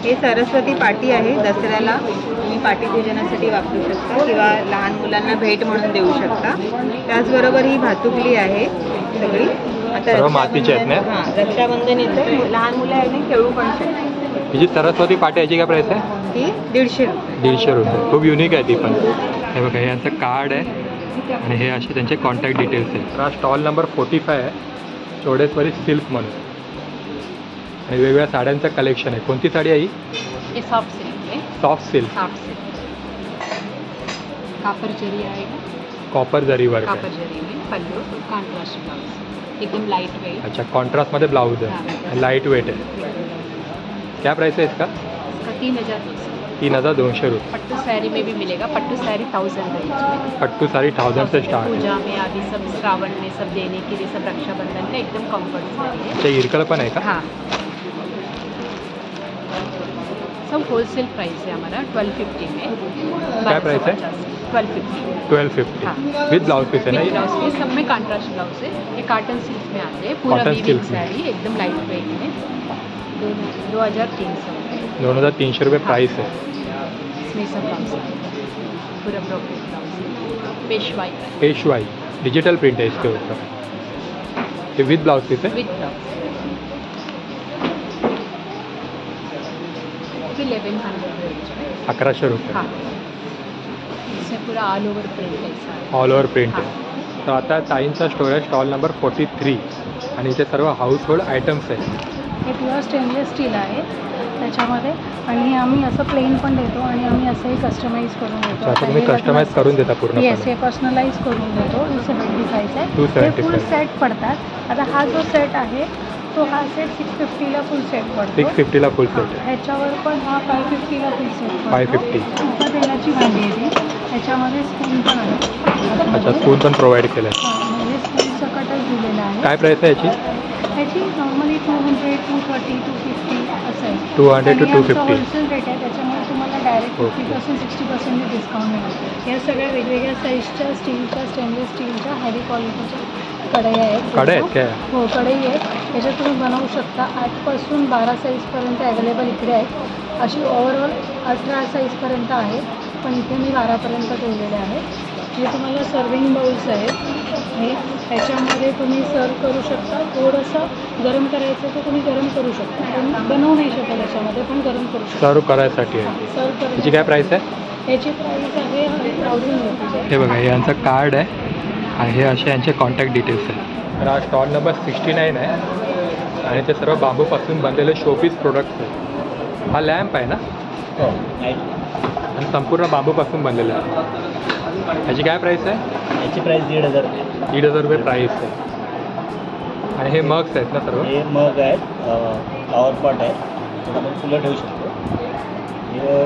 हे सरस्वती पाटी आहे. दसऱ्याला तुम्ही पाटीपूजनासाठी वापरू शकता किंवा लहान मुलांना भेट म्हणून देऊ शकता. त्याचबरोबर ही भातुकली आहे सगळी. आता सर्व मातीची आहेत ना? हां, रक्षाबंधन येतं. लहान मुलं आहे खेळू पण शकतात. ही जी सरस्वती पाटी याची काय प्राईस आहे? ही 150 रुपये. 150 रुपये. खूप युनिक आहे ती पण. हे बघा हे यांचं कार्ड आहे आणि हे असे त्यांचे कॉन्टॅक्ट डिटेल्स आहेत. तर हा स्टॉल नंबर 45 आहे चोडेश्वरी सिल्क म्हणून. आणि वेगवेगळ्या साड्यांचं कलेक्शन आहे. कोणती साडी आहे ही? हे सॉफ्ट सिल्क आहे. Soft silk. Soft silk. कापर जरी आहे का? कॉपर जरी वर्क कापर आहे. जरी में पल्लू, कॉन्ट्रास्ट ब्लाउज, एकदम लाइट वेट. अच्छा, कॉन्ट्रास्टमध्ये ब्लाउज आहे, लाईट वेट आहे. क्या प्राइस है इसका? इसका 3,200. 3,200 रुपये. पट्टू साड़ी में भी मिलेगा. पट्टू साड़ी 1000 रेंज में. पट्टू साड़ी 1000 से स्टार्ट है. पूजा में अभी सब श्रावण में सब देने के लिए सब रक्षाबंधन का एकदम कम्फर्ट साड़ी है. अच्छा, इरकल पण आहे का? हाँ, सब होलसेल प्राइस है हमारा 1250 में. क्या प्राइस है? 1250. 1250 हाँ. विद ब्लाउज पीस है ना विद ये? Blouse piece. सब में कॉन्ट्रास्ट ब्लाउज है. ये कॉटन सिल्क में आते हैं. पूरा Cotton वीविंग silk में. साड़ी एकदम लाइट वेट में. 2,300 में. 2,300 रुपये प्राइस है. इसमें सब ब्लाउज है. पूरा ब्रोकेट ब्लाउज है. पेशवाई का पेशवाई डिजिटल प्रिंट है इसके ऊपर. ये विद ब्लाउज पीस है. विद ब्लाउज. 1100 रेंज में. 1100 रुपये. हाँ, इसमें पूरा ऑल ओवर प्रिंट है सारा. ऑल ओवर प्रिंट आहे. तर आता ताईंचा स्टोर आहे स्टॉल नंबर 43 आणि इथे सर्व हाऊस होल्ड आयटम्स आहेत. हे प्युअर स्टेनलेस स्टील आहे त्याच्यामध्ये आणि आम्ही असं प्लेन पण देतो आणि आम्ही असंही कस्टमाइज करून देतो. आता तुम्ही कस्टमाइज करून देता पूर्णपणे? येस, हे पर्सनलाइज करून देतो. 275 आहे. 275. हे फुल सेट पडतात. आता हा जो सेट आहे तो हा सेट 650ला फुल सेट पडतो. 650ला फुल सेट आहे. ह्याच्यावर पण हा 550ला फुल सेट पडतो. 550. आता तेलाची भांडी आहे ती. ह्याच्यामध्ये स्पून पण आहे. अच्छा, स्पून पण प्रोव्हाइड केलं आहे. म्हणजे स्पून सकटच दिलेला आहे. काय प्राइस आहे याची? ह्याची नॉर्मली 200, 230, 250 असं आहे. 200 to 250. होलसेल रेट आहे त्याच्यामुळे तुम्हाला डायरेक्ट 50%, 60% डिस्काउंट मिळेल. या सगळ्या वेगवेगळ्या साईजच्या स्टीलच्या, स्टेनलेस स्टीलच्या हेवी क्वालिटीच्या कढई आहेत. कढई आहेत काय? हो, कढई आहेत. याच्यात तुम्ही बनवू शकता. 8 पासून 12 साईजपर्यंत अवेलेबल इकडे आहेत. अशी ओव्हरऑल 18 साईजपर्यंत आहे, पण इथे मी 12पर्यंत ठेवलेले आहेत. हे तुम्हाला सर्विंग बाउल्स आहेत. आहे. ह्याच्यामध्ये तुम्ही सर्व करू शकता. थोडंसं गरम करायचं तर तुम्ही गरम करू शकता, पण बनवू नाही शकता त्याच्यामध्ये, पण गरम करू शकता. सर्व करायसाठी आहे. सर्व त्याची करायची काय प्राईस आहे? ह्याची प्राईस आहे 1000 रुपये. हे बघा, हे यांचं कार्ड आहे आणि हे असे यांचे कॉन्टॅक्ट डिटेल्स आहेत. तर हा स्टॉल नंबर 69 आहे आणि ते सर्व बांबूपासून बनलेले शोपीस प्रोडक्ट्स आहेत. हा लॅम्प आहे ना? हो. आणि संपूर्ण बांबूपासून बनलेला आहे. ह्याची काय प्राईस आहे? याची प्राईस 1500 रुपये. 1500 रुपये प्राईस आहे. आणि हे मग्स आहेत ना सर्व? हे मग आहेत, फ्लॉवर पॉट आहे, आपण फुलं ठेवू शकतो. हे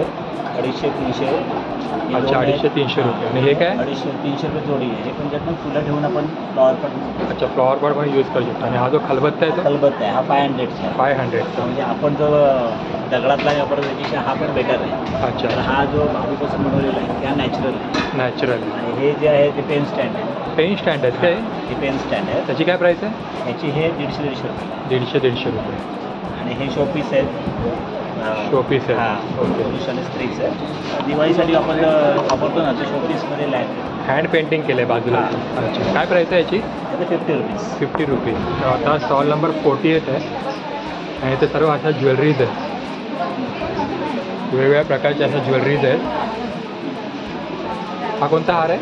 250-300. अच्छा, 250-300 रुपये. आणि हे काय? 250-300 रुपये जोडी आहे. हे पण त्यातून फुलं ठेवून आपण फ्लॉवर पॉट. अच्छा, फ्लॉवर पॉट पण यूज करू शकतो. आणि हा जो खलबत्ता आहे तो खलबत्ता आहे, हा 500 आहे. 500. म्हणजे आपण जो दगडातला वापरण्यापेक्षा हा पण बेटर आहे. अच्छा, तर हा जो बांबूपासून बनवलेला आहे त्या नॅचरल आहे. नॅचरल. आणि हे जे आहे ते पेन स्टँड आहे. पेन स्टँड आहेत काय? हे पेन स्टँड आहे. त्याची काय प्राईस आहे? याची हे 150-150 रुपये. 150-150 रुपये. आणि हे शोपीस आहेत. शोपीस आहे. हां, ओके. पुरुष आणि स्त्रीचं आहे. दिवाळीसाठी आपण वापरतो ना, तो शोपीसमध्ये लॅम्प. हँड पेंटिंग केलं आहे बाजूला. अच्छा, काय प्राईस आहे याची? ते 50 रुपीज. 50 रुपीज. तर आता स्टॉल नंबर 48 आहे आणि ते सर्व अशा ज्वेलरीज आहेत. वेगवेगळ्या प्रकारच्या अशा ज्वेलरीज आहेत. हा कोणता हार आहे?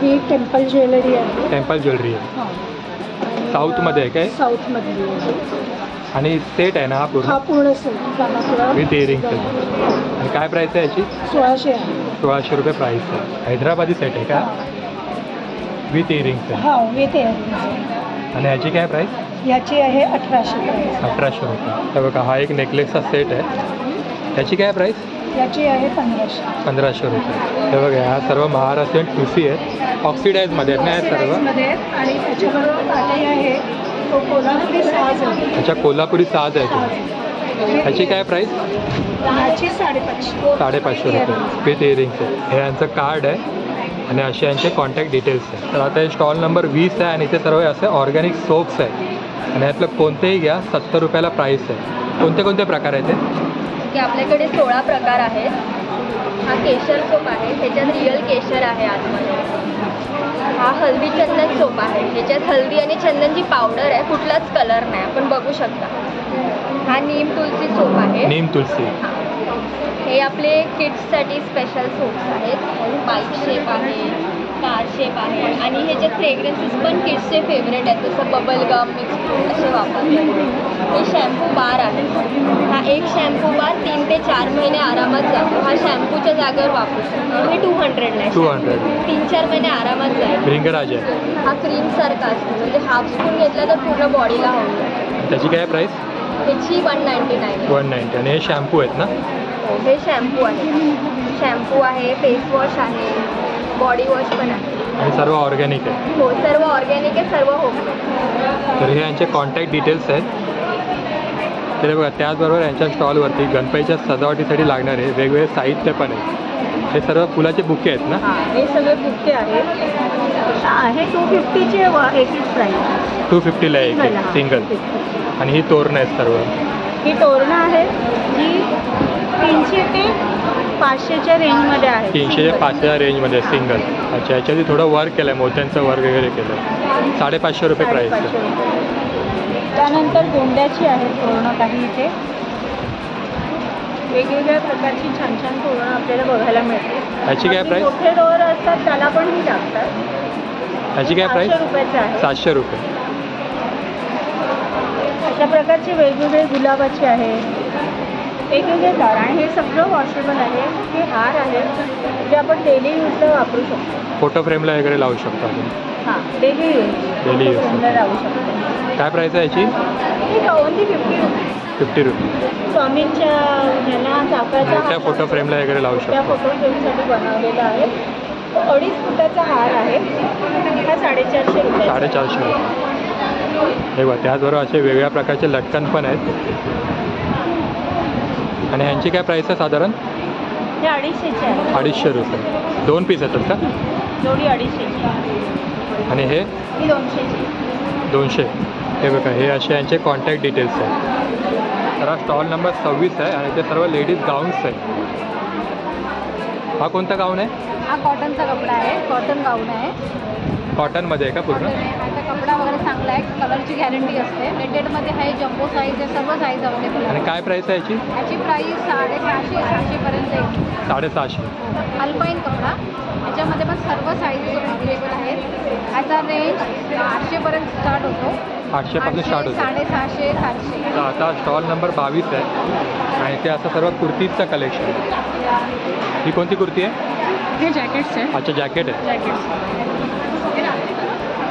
ही टेम्पल ज्वेलरी आहे. टेम्पल ज्वेलरी आहे. हां. साऊथमध्ये आहे काय? साऊथमधली आहे. आणि सेट आहे ना हा पूर्ण? हा पूर्ण सेट कानातला विथ इयरिंग्स आहे. आणि काय प्राईस आहे याची? 1600 आहे. 1600 रुपये प्राईस आहे. हैदराबादी सेट आहे का? विथ इयरिंग्स आहे. हा, विथ इयरिंग्स. आणि ह्याची काय प्राईस? याची आहे 1800 प्राईस. 1800 रुपये. हे बघा, हा एक नेकलेसचा सेट आहे. त्याची काय प्राईस? याची आहे 1500. 1500 रुपये. हे बघा, ह्या सर्व महाराष्ट्रीयन टुसी आहेत. ऑक्सिडाईजमध्ये आहेत ना या सर्व? मध्ये आणि त्याच्याबरोबर काटे आहे तो कोल्हापुरी साज आहे. अच्छा, कोल्हापुरी साज आहे तो. ह्याची काय प्राईस? याची 550. 550 रुपये विथ इयरिंग्स आहे. हे यांचं कार्ड आहे आणि असे यांचे कॉन्टॅक्ट डिटेल्स आहेत. तर आता हे स्टॉल नंबर 20 आहे आणि इथे सर्व असे ऑर्गॅनिक सोप्स आहेत आणि यातलं कोणतेही घ्या 70 रुपयाला प्राईस आहे. कोणते कोणते प्रकार आहेत ते? की आपल्याकडे 16 प्रकार आहेत. हा केशर सोप आहे, ह्याच्यात रिअल केशर आहे आतमध्ये. हा हल्दी चंदन सोप आहे, ह्याच्यात हल्दी आणि चंदनची पावडर आहे, कुठलाच कलर नाही, आपण बघू शकता. हा नीम तुलसी सोप आहे. नीम तुलसी. हे आपले किड्ससाठी स्पेशल सोप्स आहेत. बाईक शेप आहे, कार शेप आहे आणि ह्याच्यात फ्रेग्रन्सेस पण किड्सचे फेवरेट आहेत, जसं बबल गम, मिक्स फ्रूट असे वापरले. हे शॅम्पू बार आहे. हा एक शॅम्पू बार 3 ते 4 महिने आरामात जातो. हा शॅम्पूच्या जागेवर वापरू शकतो. हे 200 नाही, 200. 3-4 महिने आरामात जाईल. भृंगराज आहे. हा क्रीम सारखा असतो, म्हणजे हाफ स्पून घेतला तर पूर्ण बॉडीला होईल. त्याची काय प्राईस? ह्याची 199. 190. आणि हे शॅम्पू आहेत ना? हे शॅम्पू आहे. शॅम्पू आहे, फेस वॉश आहे, बॉडी वॉश पण आहे. आणि सर्व ऑर्गॅनिक आहे? हो, सर्व ऑर्गॅनिक आहे, सर्व होममेड. तर हे यांचे कॉन्टॅक्ट डिटेल्स आहेत. तर बघा, त्याचबरोबर यांच्या स्टॉलवरती गणपतीच्या सजावटीसाठी लागणारे वेगवेगळे साहित्य पण आहे. हे सर्व फुलाचे बुके आहेत ना? हे सगळे बुके आहेत. आहे 250चे एक प्राईस. 250ला एक सिंगल. आणि ही तोरणं आहेत सर्व. ही तोरणं आहेत जी 300 ते 500च्या रेंजमध्ये आहे. 300 ते 500 रेंजमध्ये सिंगल. अच्छा, याच्यात थोडं वर्क केलं आहे, मोत्यांचं वर्क वगैरे केलं आहे. 550 रुपये प्राईस आहे. त्यानंतर गोंड्याची आहे तोरणं काही इथे. वेगवेगळ्या प्रकारची छान छान तोरणं आपल्याला बघायला मिळते. ह्याची काय प्राईस? मोठे डोर असतात त्याला पण ही लागतात. ह्याची काय प्राईस? 700 रुपयाचं आहे. 700 रुपये. अशा प्रकारचे वेगवेगळे गुलाबाचे आहे, वेगवेगळे हार. आणि हे सगळं वॉशेबल आहे. हे हार आहेत जे आपण डेली यूजला वापरू शकतो. फोटो फ्रेमला वगैरे लावू शकतो आपण. हां, डेली यूज लावू शकतो. काय प्राईस आहे याची? ही ओनली 50 रुपये. 50 रुपये. स्वामींच्या ह्याला चाफ्याचा त्या फोटो फ्रेमला वगैरे लावू त्या शकतो. फोटो फ्रेमसाठी बनवलेला आहे. 2.5 फुटाचा हार आहे. हा 450 रुपये. 450 रुपये. हे बघा, त्याचबरोबर असे वेगवेगळ्या प्रकारचे लटकन पण आहेत. आणि ह्यांची काय प्राईस आहे साधारण? हे 250चे आहे. 250 रुपये. 2 पीस येतात का? जोडी 250ची. आणि हे ही 200ची. 200. हे बघा, हे असे यांचे कॉन्टॅक्ट डिटेल्स आहेत. तर हा स्टॉल नंबर 26 आहे आणि ते सर्व लेडीज गाऊन्स आहेत. हा कोणता गाऊन आहे? हा कॉटनचा कपडा आहे, कॉटन गाऊन आहे. कॉटनमध्ये आहे का पूर्ण? आता कपडा वगैरे चांगला आहे, कलरची गॅरंटी असते. रेटेडमध्ये आहे, जम्बो साईज आहे, सर्व साईज अवेलेबल आणि आहे. काय प्राईस आहे याची? याची प्राईस 650 700पर्यंत येईल. 750. अल्पाईन कपडा, याच्यामध्ये पण सर्व साईजेस अवेलेबल आहेत. याचा रेंज 800पर्यंत स्टार्ट होतो. 800 पासून स्टार्ट होतो. 650 700. तर आता स्टॉल नंबर 22 आहे आणि ते असं सर्व कुर्तीजचं कलेक्शन. ही कोणती कुर्ती आहे? हे जॅकेट्स आहे. अच्छा, जॅकेट आहे. जॅकेट्स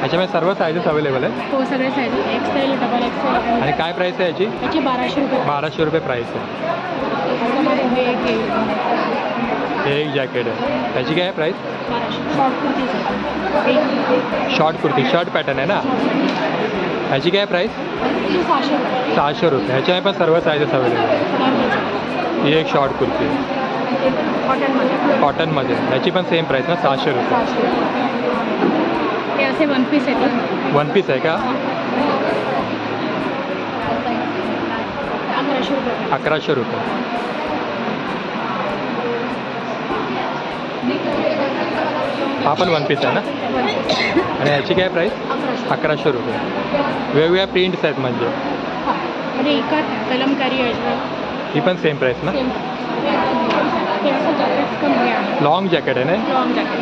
याच्यामध्ये सर्व साईजेस अवेलेबल आहेत. हो, सगळे साईजेस एक्सेल, डबल एक्सेल. आणि काय प्राईस आहे याची? याची 1200 रुपये. 1200 रुपये प्राईस आहे. हे एक हे एक जॅकेट आहे. त्याची काय आहे price? 1200. Short kurtis short kurti, shirt pattern आहे ना. ह्याची काय प्राईस? 600 रुपये. 600 रुपये. ह्याच्यामध्ये पण सर्व साईजेस अवेलेबल आहेत. ही एक शॉर्ट कुर्ती आहे कॉटनमध्ये. ह्याची पण सेम प्राईस ना, 600 रुपये. हे असे वन पीस आहेत. वन पीस आहे का? 1100 रुपये. 1100 रुपये. हा पण वन पीस आहे ना. आणि ह्याची काय प्राईस? 1100 रुपये. वेगवेगळ्या प्रिंट्स आहेत म्हणजे. आणि एकात कलमकारी आहे. ही पण सेम प्राईस ना. लॉंग जॅकेट आहे ना. Long jacket.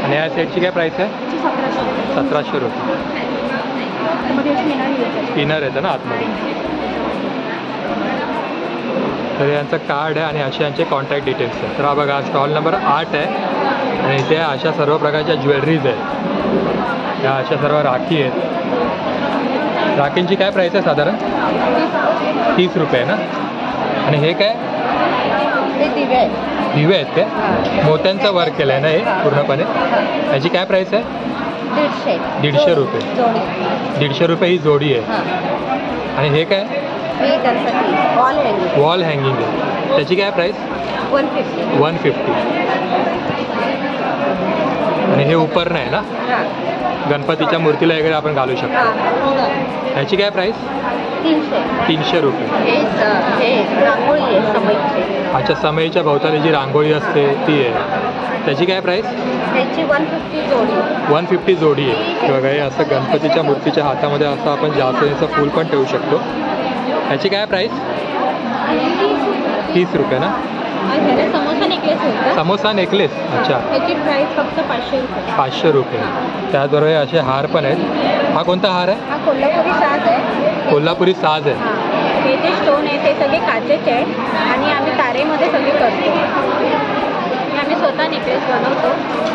आणि या सेटची काय प्राईस आहे? 1700 रुपये. इनर येतं ना आतमध्ये. तर यांचं कार्ड आहे आणि असे यांचे कॉन्टॅक्ट डिटेल्स आहेत. तर हा बघा, स्टॉल नंबर 8 आहे आणि इथे अशा सर्व प्रकारच्या ज्वेलरीज आहेत. या अशा सर्व राखी आहेत. राखींची काय प्राईस आहे साधारण? 30 रुपये ना. आणि हे काय? ते दिवे आहेत. दिवे आहेत काय? मोत्यांचं वर्क केलं आहे ना हे पूर्णपणे. याची काय प्राईस आहे? 150 रुपये. 150 रुपये ही जोडी आहे. आणि हे काय? वॉल हँगिंग आहे. त्याची काय प्राईस? 150. आणि हे उपरणं आहे ना, गणपतीच्या मूर्तीला वगैरे आपण घालू शकतो. ह्याची काय प्राईस? 300 रुपये. अच्छा, समईच्या भोवताली जी रांगोळी असते ती आहे. त्याची काय प्राईस? 150 जोडी आहे. बघा, हे असं गणपतीच्या मूर्तीच्या हातामध्ये असं आपण जास्वंदीचं फूल पण ठेवू शकतो. ह्याची काय प्राईस? 30 रुपये ना. समोसा नेकलेस होता. समोसा नेकलेस. अच्छा, त्याची प्राईस फक्त 500 रुपये. 500 रुपये. त्याचबरोबर असे हार पण आहेत. हा कोणता हार आहे? हा कोल्हापुरी साज आहे. कोल्हापुरी साज आहे. हे जे स्टोन आहे ते सगळे काचेचे आहे आणि आम्ही तारेमध्ये सगळे करतो. आम्ही स्वतः नेकलेस बनवतो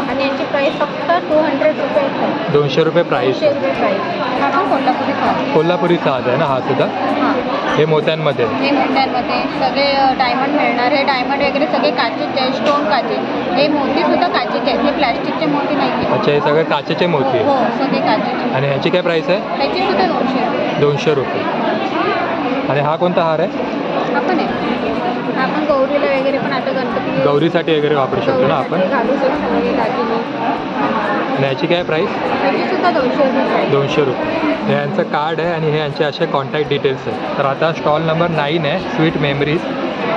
आणि याची प्राईस फक्त 200 रुपये आहे. 200 रुपये प्राईस. 200 रुपये प्राईस. हा पण कोल्हापुरी साज. कोल्हापुरी साज आहे ना हा सुद्धा. हे मोत्यांमध्ये. हे मोत्यांमध्ये सगळे डायमंड मिळणार. हे डायमंड वगैरे सगळे काचेचे आहे, स्टोन काचे. हे मोती सुद्धा काचेचे आहेत. हे प्लॅस्टिकचे मोती नाही आहेत. अच्छा, हे सगळे काचेचे मोती आहे. हो, सगळे काचेचे. आणि ह्याची काय प्राईस आहे? त्याची सुद्धा 200 रुपये. 200 रुपये. आणि हा कोणता हार आहे? हा पण आहे. आपण गौरीला वगैरे पण आता गणपती गौरीसाठी वगैरे वापरू शकतो ना आपण. घालू शकतो हे दागिने. आणि ह्याची काय प्राईस? त्याची सुद्धा 200 रुपये. 200 रुपये. हे यांचं कार्ड आहे आणि हे यांचे असे कॉन्टॅक्ट डिटेल्स आहेत. तर आता स्टॉल नंबर 9 आहे, स्वीट मेमरीज.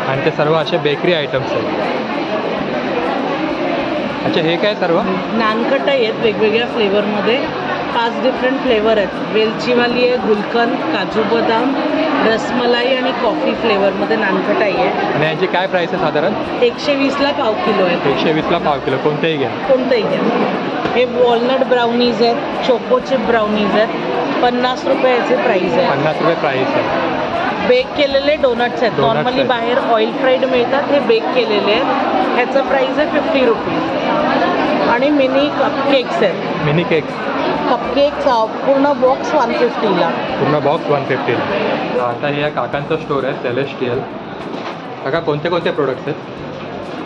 आणि ते सर्व असे बेकरी आयटम्स आहेत. अच्छा, हे काय सर्व? नानकट आहेत वेगवेगळ्या फ्लेवरमध्ये. 5 डिफरंट फ्लेवर आहेत. वेलचीवाली आहे, गुलकंद, काजू बदाम, रसमलाई आणि कॉफी फ्लेवरमध्ये नानकटाई आहे. आणि यांची काय प्राईस आहे साधारण? 120ला पाव किलो आहे. 120ला पाव किलो. कोणतेही घ्या. कोणतंही घ्या. हे वॉलनट ब्राउनीज आहेत, चोको चिप ब्राउनीज आहेत. 50 रुपये याचे प्राईस आहे. 50 रुपये प्राईस आहे. बेक केलेले डोनट्स आहेत. डोनट्स नॉर्मली आहेत. बाहेर ऑइल फ्राईड मिळतात, हे बेक केलेले आहेत. ह्याचं प्राईस आहे 50 रुपीज. आणि मिनी कपकेक्स आहेत. Mini cakes. कपकेक्स पूर्ण बॉक्स 150ला. पूर्ण बॉक्स 150ला. आता हे या काकांचं स्टोर आहे, सेलेस्टियल. काका, कोणते कोणते प्रोडक्ट्स आहेत?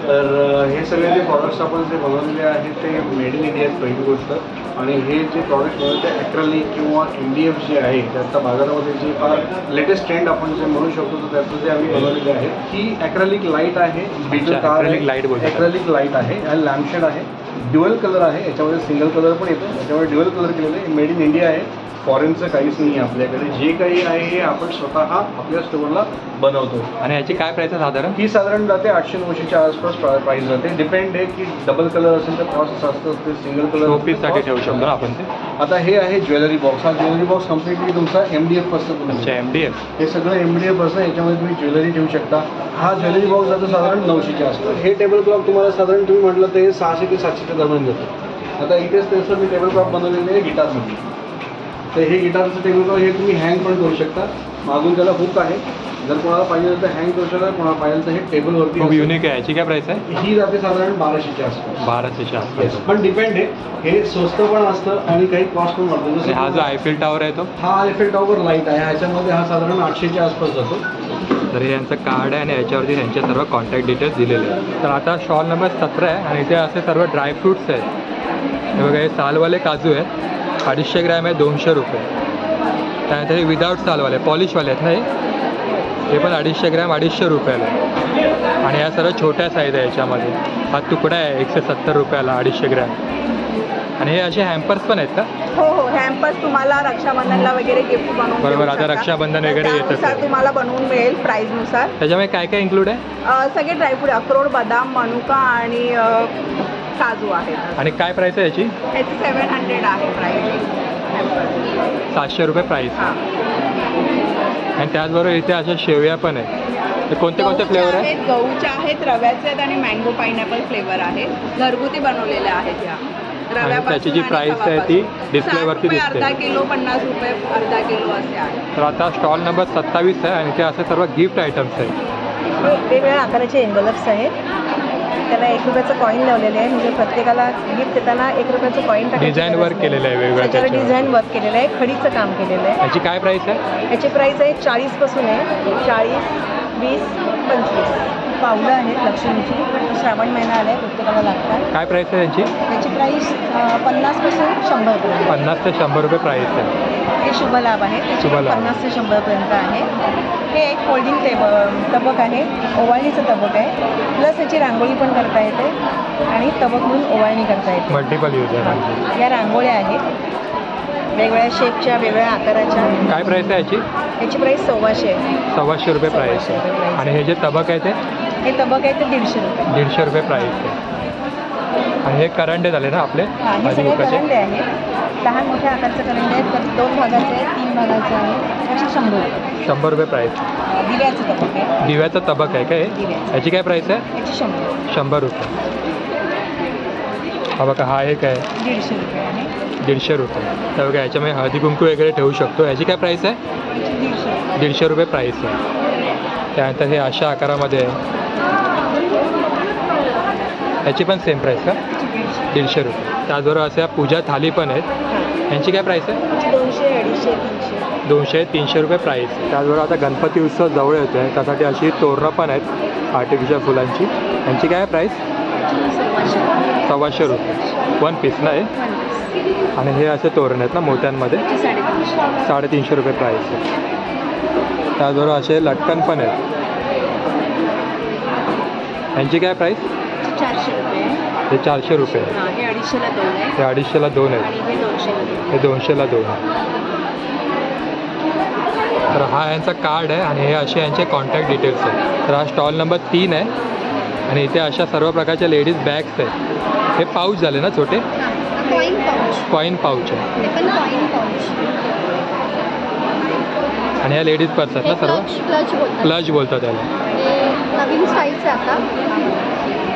तर हे सगळे जे प्रॉडक्ट्स आपण जे बनवलेले आहेत ते मेड इन इंडिया आहेत पहिली गोष्ट. आणि हे जे प्रॉडक्ट बनवते ॲक्रेलिक किंवा MDF जे आहे त्याचा बाजारामध्ये जे फार लेटेस्ट ट्रेंड आपण जे म्हणू शकतो तर त्याचं जे आम्ही बनवलेले आहेत. ही ॲक्रेलिक लाईट आहे, acrylic light बोलतात. ॲक्रेलिक लाईट आहे आणि लॅम्पशेड आहे. ड्युअल कलर आहे, याच्यामध्ये सिंगल कलर पण येतो, याच्यामध्ये ड्युअल कलर केलेलं आहे. मेड इन इंडिया आहे, फॉरेनचं काहीच नाही आहे आपल्याकडे. जे काही आहे हे आपण स्वतः आपल्या स्टोअरला बनवतो. आणि याची काय प्राईस आहे साधारण? ही साधारण जाते 800-900च्या आसपास प्राईस जाते. डिपेंड आहे की डबल कलर असेल तर कॉस्ट असतं, ते सिंगल कलर शोपीससाठी ठेवू शकतो ना आपण ते. आता हे आहे ज्वेलरी बॉक्स. हा ज्वेलरी बॉक्स कम्प्लिटली तुमचा MDF असतं. अच्छा, MDF. हे सगळं MDF असतं, याच्यामध्ये तुम्ही ज्वेलरी ठेवू शकता. हा ज्वेलरी बॉक्स जातो साधारण 900च्या आसपास. हे टेबल क्लॉक तुम्हाला साधारण तुम्ही म्हटलं ते 600 ते 700च्या दरम्यान जातं. आता इथेच त्याचं मी टेबल क्लॉक बनवलेलं आहे गिटारमध्ये. तर हे गिटारचं टेबल क्लॉक हे तुम्ही हँग पण करू शकता. मागून त्याला हुक आहे, जर कोणाला पाहिजे तर हँग करू शकता, कोणाला पाहिजे तर हे टेबलवरती. खूप युनिक आहे. याची काय प्राईस आहे? ही जाते साधारण 1200च्या आसपास. 1200च्या आसपास. पण डिपेंड आहे, हे स्वस्त पण असतं आणि काही कॉस्ट पण वाटतं. जसं हा जो आयफेल टॉवर आहे तो, हा आयफेल टॉवर लाईट आहे, ह्याच्यामध्ये हा साधारण 800च्या आसपास जातो. तर हे यांचं कार्ड आहे आणि याच्यावरती त्यांचे सर्व कॉन्टॅक्ट डिटेल्स दिलेले आहेत. तर आता स्टॉल नंबर 17 आहे आणि इथे असे सर्व ड्रायफ्रूट्स आहेत. हे बघा, हे सालवाले काजू आहेत, 250 ग्रॅम आहे, 200 रुपये. त्यानंतर हे विदाऊट सालवाले पॉलिशवाले आहेत ना, हे पण 250 ग्रॅम 250 रुपयाला आहे. आणि या सर्व छोट्या साईज आहे याच्यामध्ये. हा तुकडा आहे 170 रुपयाला 250 ग्रॅम. आणि हे असे हॅम्पर्स पण आहेत का? हो, हॅम्पर्स तुम्हाला रक्षाबंधनला वगैरे गिफ्ट बनवून बरोबर, आता रक्षाबंधन वगैरे येतं, त्यानुसार तुम्हाला बनवून मिळेल प्राईजनुसार. त्याच्यामध्ये काय काय इन्क्लूड आहे? सगळे ड्रायफ्रूट, अक्रोड, बदाम, मनुका आणि काजू आहेत. आणि काय प्राईस आहे याची? याची 700 आहे प्राईस. 700 रुपये प्राईस. आणि त्याचबरोबर इथे अशा शेवया पण आहेत. कोणते कोणते फ्लेवर आहेत? गहूच्या आहेत, रव्याचे आहेत आणि मँगो पायनॅपल फ्लेवर आहे. घरगुती बनवलेल्या आहेत या. त्याची जी प्राईस आहे ती डिस्प्लेवरती दिसते. अर्धा किलो 50 रुपये अर्धा किलो असे आहे. तर आता स्टॉल नंबर 27 आहे आणि ते असे सर्व गिफ्ट आयटम्स आहेत. वेगवेगळ्या आकाराचे एन्व्हलप्स आहेत. त्याला 1 रुपयाचं कॉईन लावलेले आहे, म्हणजे प्रत्येकाला गिफ्ट देताना 1 रुपयाचं कॉईन टाकायचं. डिझाईन वर्क केलेलं आहे वेगवेगळ्या. त्याच्यावर डिझाईन वर्क केलेलं आहे, खडीचं काम केलेलं आहे. याची काय प्राईस आहे? याची प्राईस आहे 40 पासून आहे. 40, 20, 25. पावलं आहेत लक्ष्मीची, श्रावण महिना आला आहे, प्रत्येकाला लागतात. काय प्राईस आहे यांची? याची प्राईस 50 पासून 100 रुपये. 50 ते 100 रुपये प्राईस आहे. हे शुभलाभ आहे, त्याची 50 ते 100 पर्यंत आहे. हे एक फोल्डिंग तबक आहे, ओवाळणीचं तबक आहे. प्लस याची रांगोळी पण करता येते आणि तबक म्हणून ओवाळणी करता येते. मल्टिपल यूज आहे. या रांगोळ्या आहेत वेगवेगळ्या शेपच्या, वेगवेगळ्या आकाराच्या. काय प्राईस आहे याची? याची प्राईस 125 आहे. 125 रुपये प्राईस आहे. आणि हे जे तबक आहे ते? हे तबक आहे ते 150 रुपये. 150 रुपये प्राईस आहे. आणि हे करंडे झाले ना आपले? हे सगळे करंडे आहेत. लहान मोठ्या आकारचे करंडे आहेत, तर 2 भागाचे आहेत, 3 भागाचे आहेत. त्याची 100 रुपये. 100 रुपये प्राईस. दिव्याचं तबक आहे. दिव्याचं तबक आहे काय? याची काय प्राईस आहे? याची 100. 100 रुपये. हा बघा, हा एक आहे 150 रुपये आहे. 150 रुपये. तर बघा, याच्यामध्ये हळदी कुंकू वगैरे ठेवू शकतो. याची काय प्राईस आहे? 150 रुपये प्राईस आहे. त्यानंतर हे अशा आकारामध्ये आहे, याची पण सेम प्राईस का? 150 रुपये. त्याचबरोबर अशा पूजा थाली पण आहेत. यांची काय प्राईस आहे? 200, 250, 300. 200, 300 रुपये प्राईस. त्याचबरोबर आता गणपती उत्सव जवळ येतो आहे, त्यासाठी अशी तोरणं पण आहेत आर्टिफिशियल फुलांची. यांची काय प्राईस? 125 रुपये. 1 पीस ना आहे. आणि हे असे तोरण आहेत ना मोठ्यांमध्ये, 350 रुपये प्राईस आहे. त्याचबरोबर असे लटकन पण आहेत. यांची काय प्राईस? 400 रुपये. हे 400 रुपये. हे 250ला 2 आहे. हे 250ला 2 आहेत. हे 200ला. हे 200ला 2 आहे. तर हा यांचा कार्ड आहे आणि हे असे यांचे कॉन्टॅक्ट डिटेल्स आहेत. तर हा स्टॉल नंबर 3 आहे आणि इथे अशा सर्व प्रकारच्या लेडीज बॅग्स आहेत. हे पाऊच झाले ना छोटे? Coin pouch. कॉईन पाऊच आहे. हे पण कॉईन पाऊच. आणि ह्या लेडीज पर्स आहेत ना सर्व? क्लच बोलतात. क्लच बोलतात त्याला. हे नवीन स्टाईलचं आहे आता.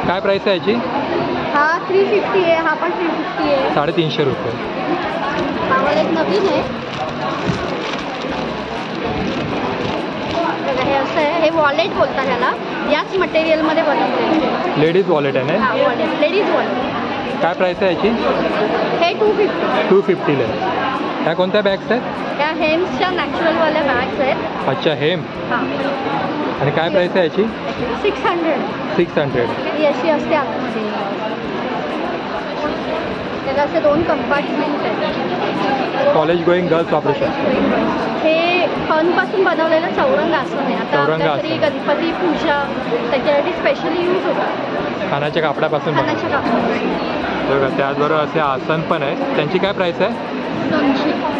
काय प्राईस आहे याची? हा 350 आहे, हा पण 350 आहे. 350 रुपये. हा वाला एक नवीन आहे. बघा, हे असं आहे, हे वॉलेट बोलतात ह्याला. याच मटेरियलमध्ये बनवले. लेडीज वॉलेट आहे ना? हा वॉलेट, लेडीज वॉलेट. काय प्राईस आहे याची? हे 250. 250 आहे. ह्या कोणत्या बॅग्स आहेत? या हेम्सच्या नॅचरलवाल्या बॅग्स आहेत. अच्छा, हेम. हां. आणि काय प्राईस आहे याची? 600. 600. ही अशी असते आतमध्ये. त्याला असे 2 कंपार्टमेंट आहेत. कॉलेज गोईंग गर्ल्स वापरू शकतो. हे खणपासून बनवलेलं चौरंग आसन आहे. आता चौरंग आपल्या आसन. गणपती पूजा त्याच्यासाठी स्पेशली यूज होतात. खाण्याच्या कापडापासून खाण्याच्या कापडापासून. बघा त्याचबरोबर असे आसन पण आहे. त्यांची काय प्राईस आहे?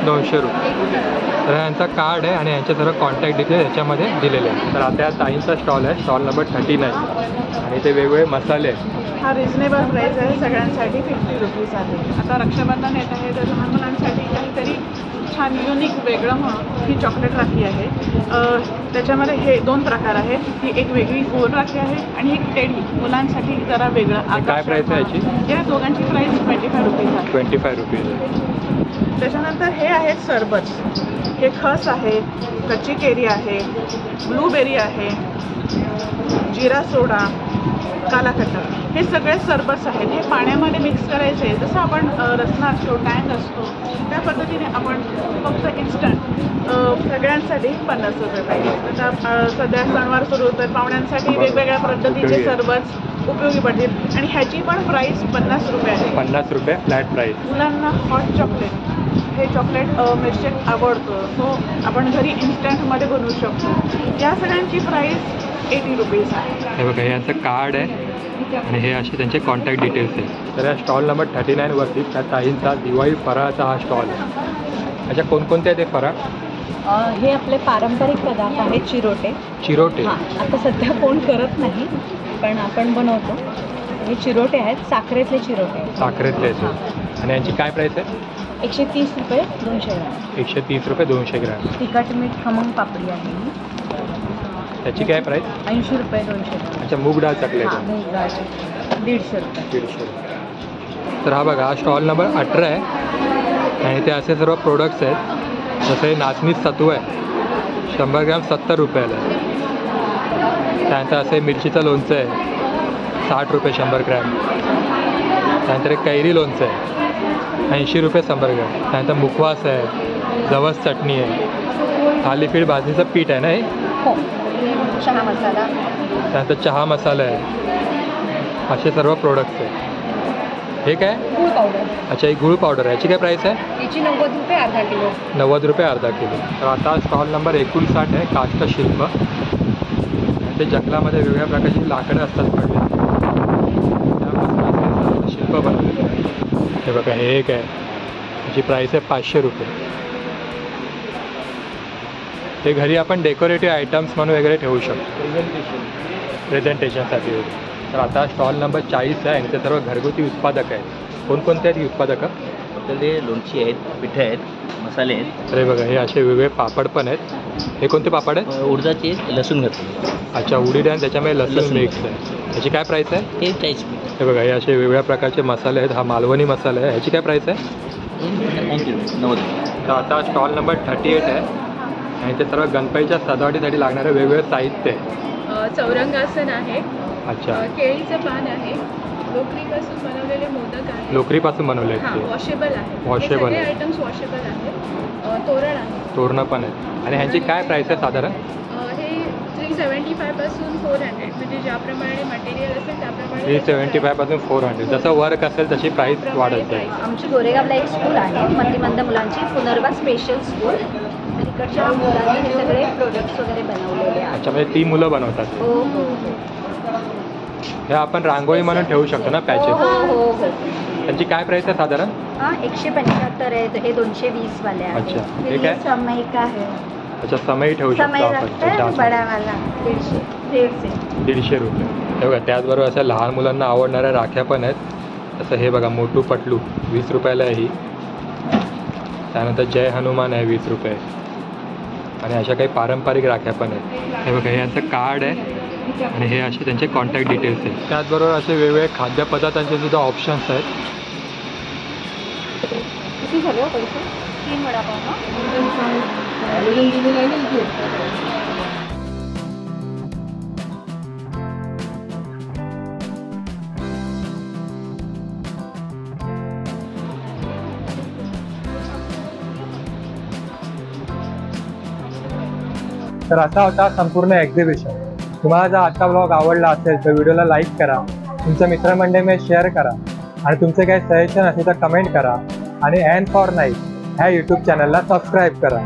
200 रुपये. तर यांचा कार्ड आहे आणि यांचे सर्व कॉन्टॅक्ट डिटेल्स याच्यामध्ये दिलेले आहेत. तर आता या ताईंचा स्टॉल आहे, स्टॉल नंबर 39 आणि ते वेगवेगळे मसाले आहेत. हा रिजनेबल प्राईस आहे सगळ्यांसाठी 50 रुपीज आहे. आता रक्षाबंधन येत आहे तर लहान मुलांसाठी काहीतरी छान युनिक वेगळं म्हणून ही चॉकलेट राखी आहे. त्याच्यामध्ये हे 2 प्रकार आहेत. ही एक वेगळी गोल राखी आहे आणि एक टेडी मुलांसाठी जरा वेगळं. काय प्राईस आहे याची? या दोघांची प्राईस 25 रुपीज आहे. 25 रुपीज. त्याच्यानंतर हे आहेत सरबत. हे खस आहे, कच्ची केरी आहे, ब्लूबेरी आहे, जिरा सोडा, कालाखट्टा. हे सगळे सरबत्स आहेत. हे पाण्यामध्ये मिक्स करायचे. जसं आपण रसना असतो, टँग असतो, त्या पद्धतीने आपण फक्त इन्स्टंट सगळ्यांसाठी 50 रुपये पाहिजे. आता सध्या सणवार सुरू होतात, पाहुण्यांसाठी वेगवेगळ्या पद्धतीचे सरबत उपयोगी पडतील आणि ह्याची पण प्राईस 50 रुपये आहे. 50 रुपये फ्लॅट प्राईस. मुलांना हॉट चॉकलेट, हे चॉकलेट मिल्कशेक आवडतो, तो आपण घरी इन्स्टंटमध्ये बनवू शकतो. या सगळ्यांची प्राईस 80 रुपीज आहे. हे बघा हे यांचं कार्ड आहे आणि हे असे त्यांचे कॉन्टॅक्ट डिटेल्स आहेत. तर या स्टॉल नंबर 39 वरती त्या ताईंचा दिवाळी फराळाचा हा स्टॉल आहे. अच्छा कोणकोणते आहेत ते फराळ? हे आपले पारंपरिक पदार्थ आहेत. चिरोटे. चिरोटे. हां, आता सध्या कोण करत नाही पण आपण बनवतो. हे चिरोटे आहेत, साखरेतले चिरोटे. साखरेतले आहेत. आणि यांची काय प्राईस आहे? 130 रुपये 200 ग्रॅम. 130 रुपये 200 ग्रॅम. तिखट मीठ खमंग पापडी आहे. त्याची काय प्राईस? 80 रुपये 200 ग्रॅम. अच्छा मूग डाळ चकलेट. हां, मूग डाळ 150 रुपये. 150 रुपये. तर हा बघा हा स्टॉल नंबर 18 आहे आणि ते असे सर्व प्रोडक्ट्स आहेत. जसे नाचणी सत्व आहे 100 ग्रॅम 70 रुपयाला आहे. त्यानंतर असे मिरचीचं लोणचं आहे 60 रुपये 100 ग्रॅम. त्यानंतर एक कैरी लोणचं आहे 80 रुपये 100 ग्रॅम. त्यानंतर मुखवास आहे, जवस चटणी आहे, थालीपीठ भाजणीचं पीठ आहे ना हे. हो. चहा मसाला. त्यानंतर चहा मसाला आहे. असे सर्व प्रोडक्ट्स आहेत. हे काय? गूळ पावडर. अच्छा ही गूळ पावडर आहे. याची काय प्राईस आहे? याची 90 रुपये अर्धा किलो. 90 रुपये अर्धा किलो. तर आता स्टॉल नंबर 59 आहे काष्टशिल्प. ते जंगलामध्ये वेगवेगळ्या प्रकारची लाकडं असतात पडले त्यापासून शिल्प बनवलेलं आहे. हे बघा हे एक आहे, याची प्राईस आहे 500 रुपये. ते घरी आपण डेकोरेटिव्ह आयटम्स म्हणून वगैरे ठेवू शकतो प्रेझेंटेशनसाठी वगैरे. तर आता स्टॉल नंबर 40 आहे आणि ते सर्व घरगुती उत्पादक आहेत. कोणकोणते आहेत ही उत्पादकं? आपल्याकडे लोणची आहेत, पिठं आहेत, मसाले आहेत. अरे बघा हे असे वेगवेगळे पापड पण आहेत. हे कोणते पापड आहेत? उडदाचे लसूण घातले. अच्छा उडीद आहे त्याच्यामध्ये लसूण मिक्स आहे. ह्याची काय प्राईस आहे? हे 40. हे बघा हे असे वेगवेगळ्या प्रकारचे मसाले आहेत. हा मालवणी मसाला आहे. ह्याची काय प्राईस आहे? 90. तर आता स्टॉल नंबर 38 आहे आणि ते सर्व गणपतीच्या सजावटीसाठी लागणारं वेगवेगळं साहित्य आहे. चौरंगासन आहे. अच्छा केळीचं पान आहे. लोकरीपासून बनवलेले मोदक आहे. लोकरीपासून बनवले आहेत ते. वॉशेबल आहे. वॉशेबल आहे. आयटम्स वॉशेबल आहेत. तोरण आहे. तोरणं पण आहे. आणि ह्यांची काय प्राईस आहे साधारण? हे 375 पासून 400 म्हणजे ज्याप्रमाणे मटेरियल असेल त्याप्रमाणे 375 पासून 400. जसं वर्क असेल तशी प्राईस वाढत जाईल. आमची गोरेगावला एक स्कूल आहे मतिमंद मुलांची पुनर्वा स्पेशल स्कूल. तर इकडच्या मुलांनी हे सगळे प्रोडक्ट्स वगैरे बनवलेले आहेत. अच्छा म्हणजे ती मुलं बनवतात. हो हो हे आपण रांगोळी म्हणून ठेवू शकतो ना हो पॅचेस. हो हो. त्यांची काय प्राईस आहे साधारण? हां 175 आहे. हे 220 वाले आहे. अच्छा हे काय? सामायिक आहे. अच्छा समई ठेवू शकतो समय आपण. लागतं अच्छा. बडावाला 150. 150 रुपये. हे बघा त्याचबरोबर अशा लहान मुलांना आवडणाऱ्या राख्या पण आहेत. तसं हे बघा मोटू पटलू 20 रुपयाला आहे ही. त्यानंतर जय हनुमान आहे 20 रुपये. आणि अशा काही पारंपरिक राख्या पण आहेत. हे बघा हे यांचं कार्ड आहे आणि हे असे त्यांचे कॉन्टॅक्ट डिटेल्स आहेत. त्याचबरोबर असे वेगवेगळे खाद्यपदार्थांचे सुद्धा ऑप्शन्स आहेत. किती झाले पैसे? 3 वडापाव ना. तर असा होता संपूर्ण एक्झिबिशन. तुम्हाला जर आजचा ब्लॉग आवडला असेल तर व्हिडिओला लाईक करा, तुमच्या मित्रमंडळीमध्ये शेअर करा आणि तुमचे काही सजेशन असेल तर कमेंट करा आणि एन फॉर नाईट ह्या यूट्यूब चॅनलला सबस्क्राईब करा.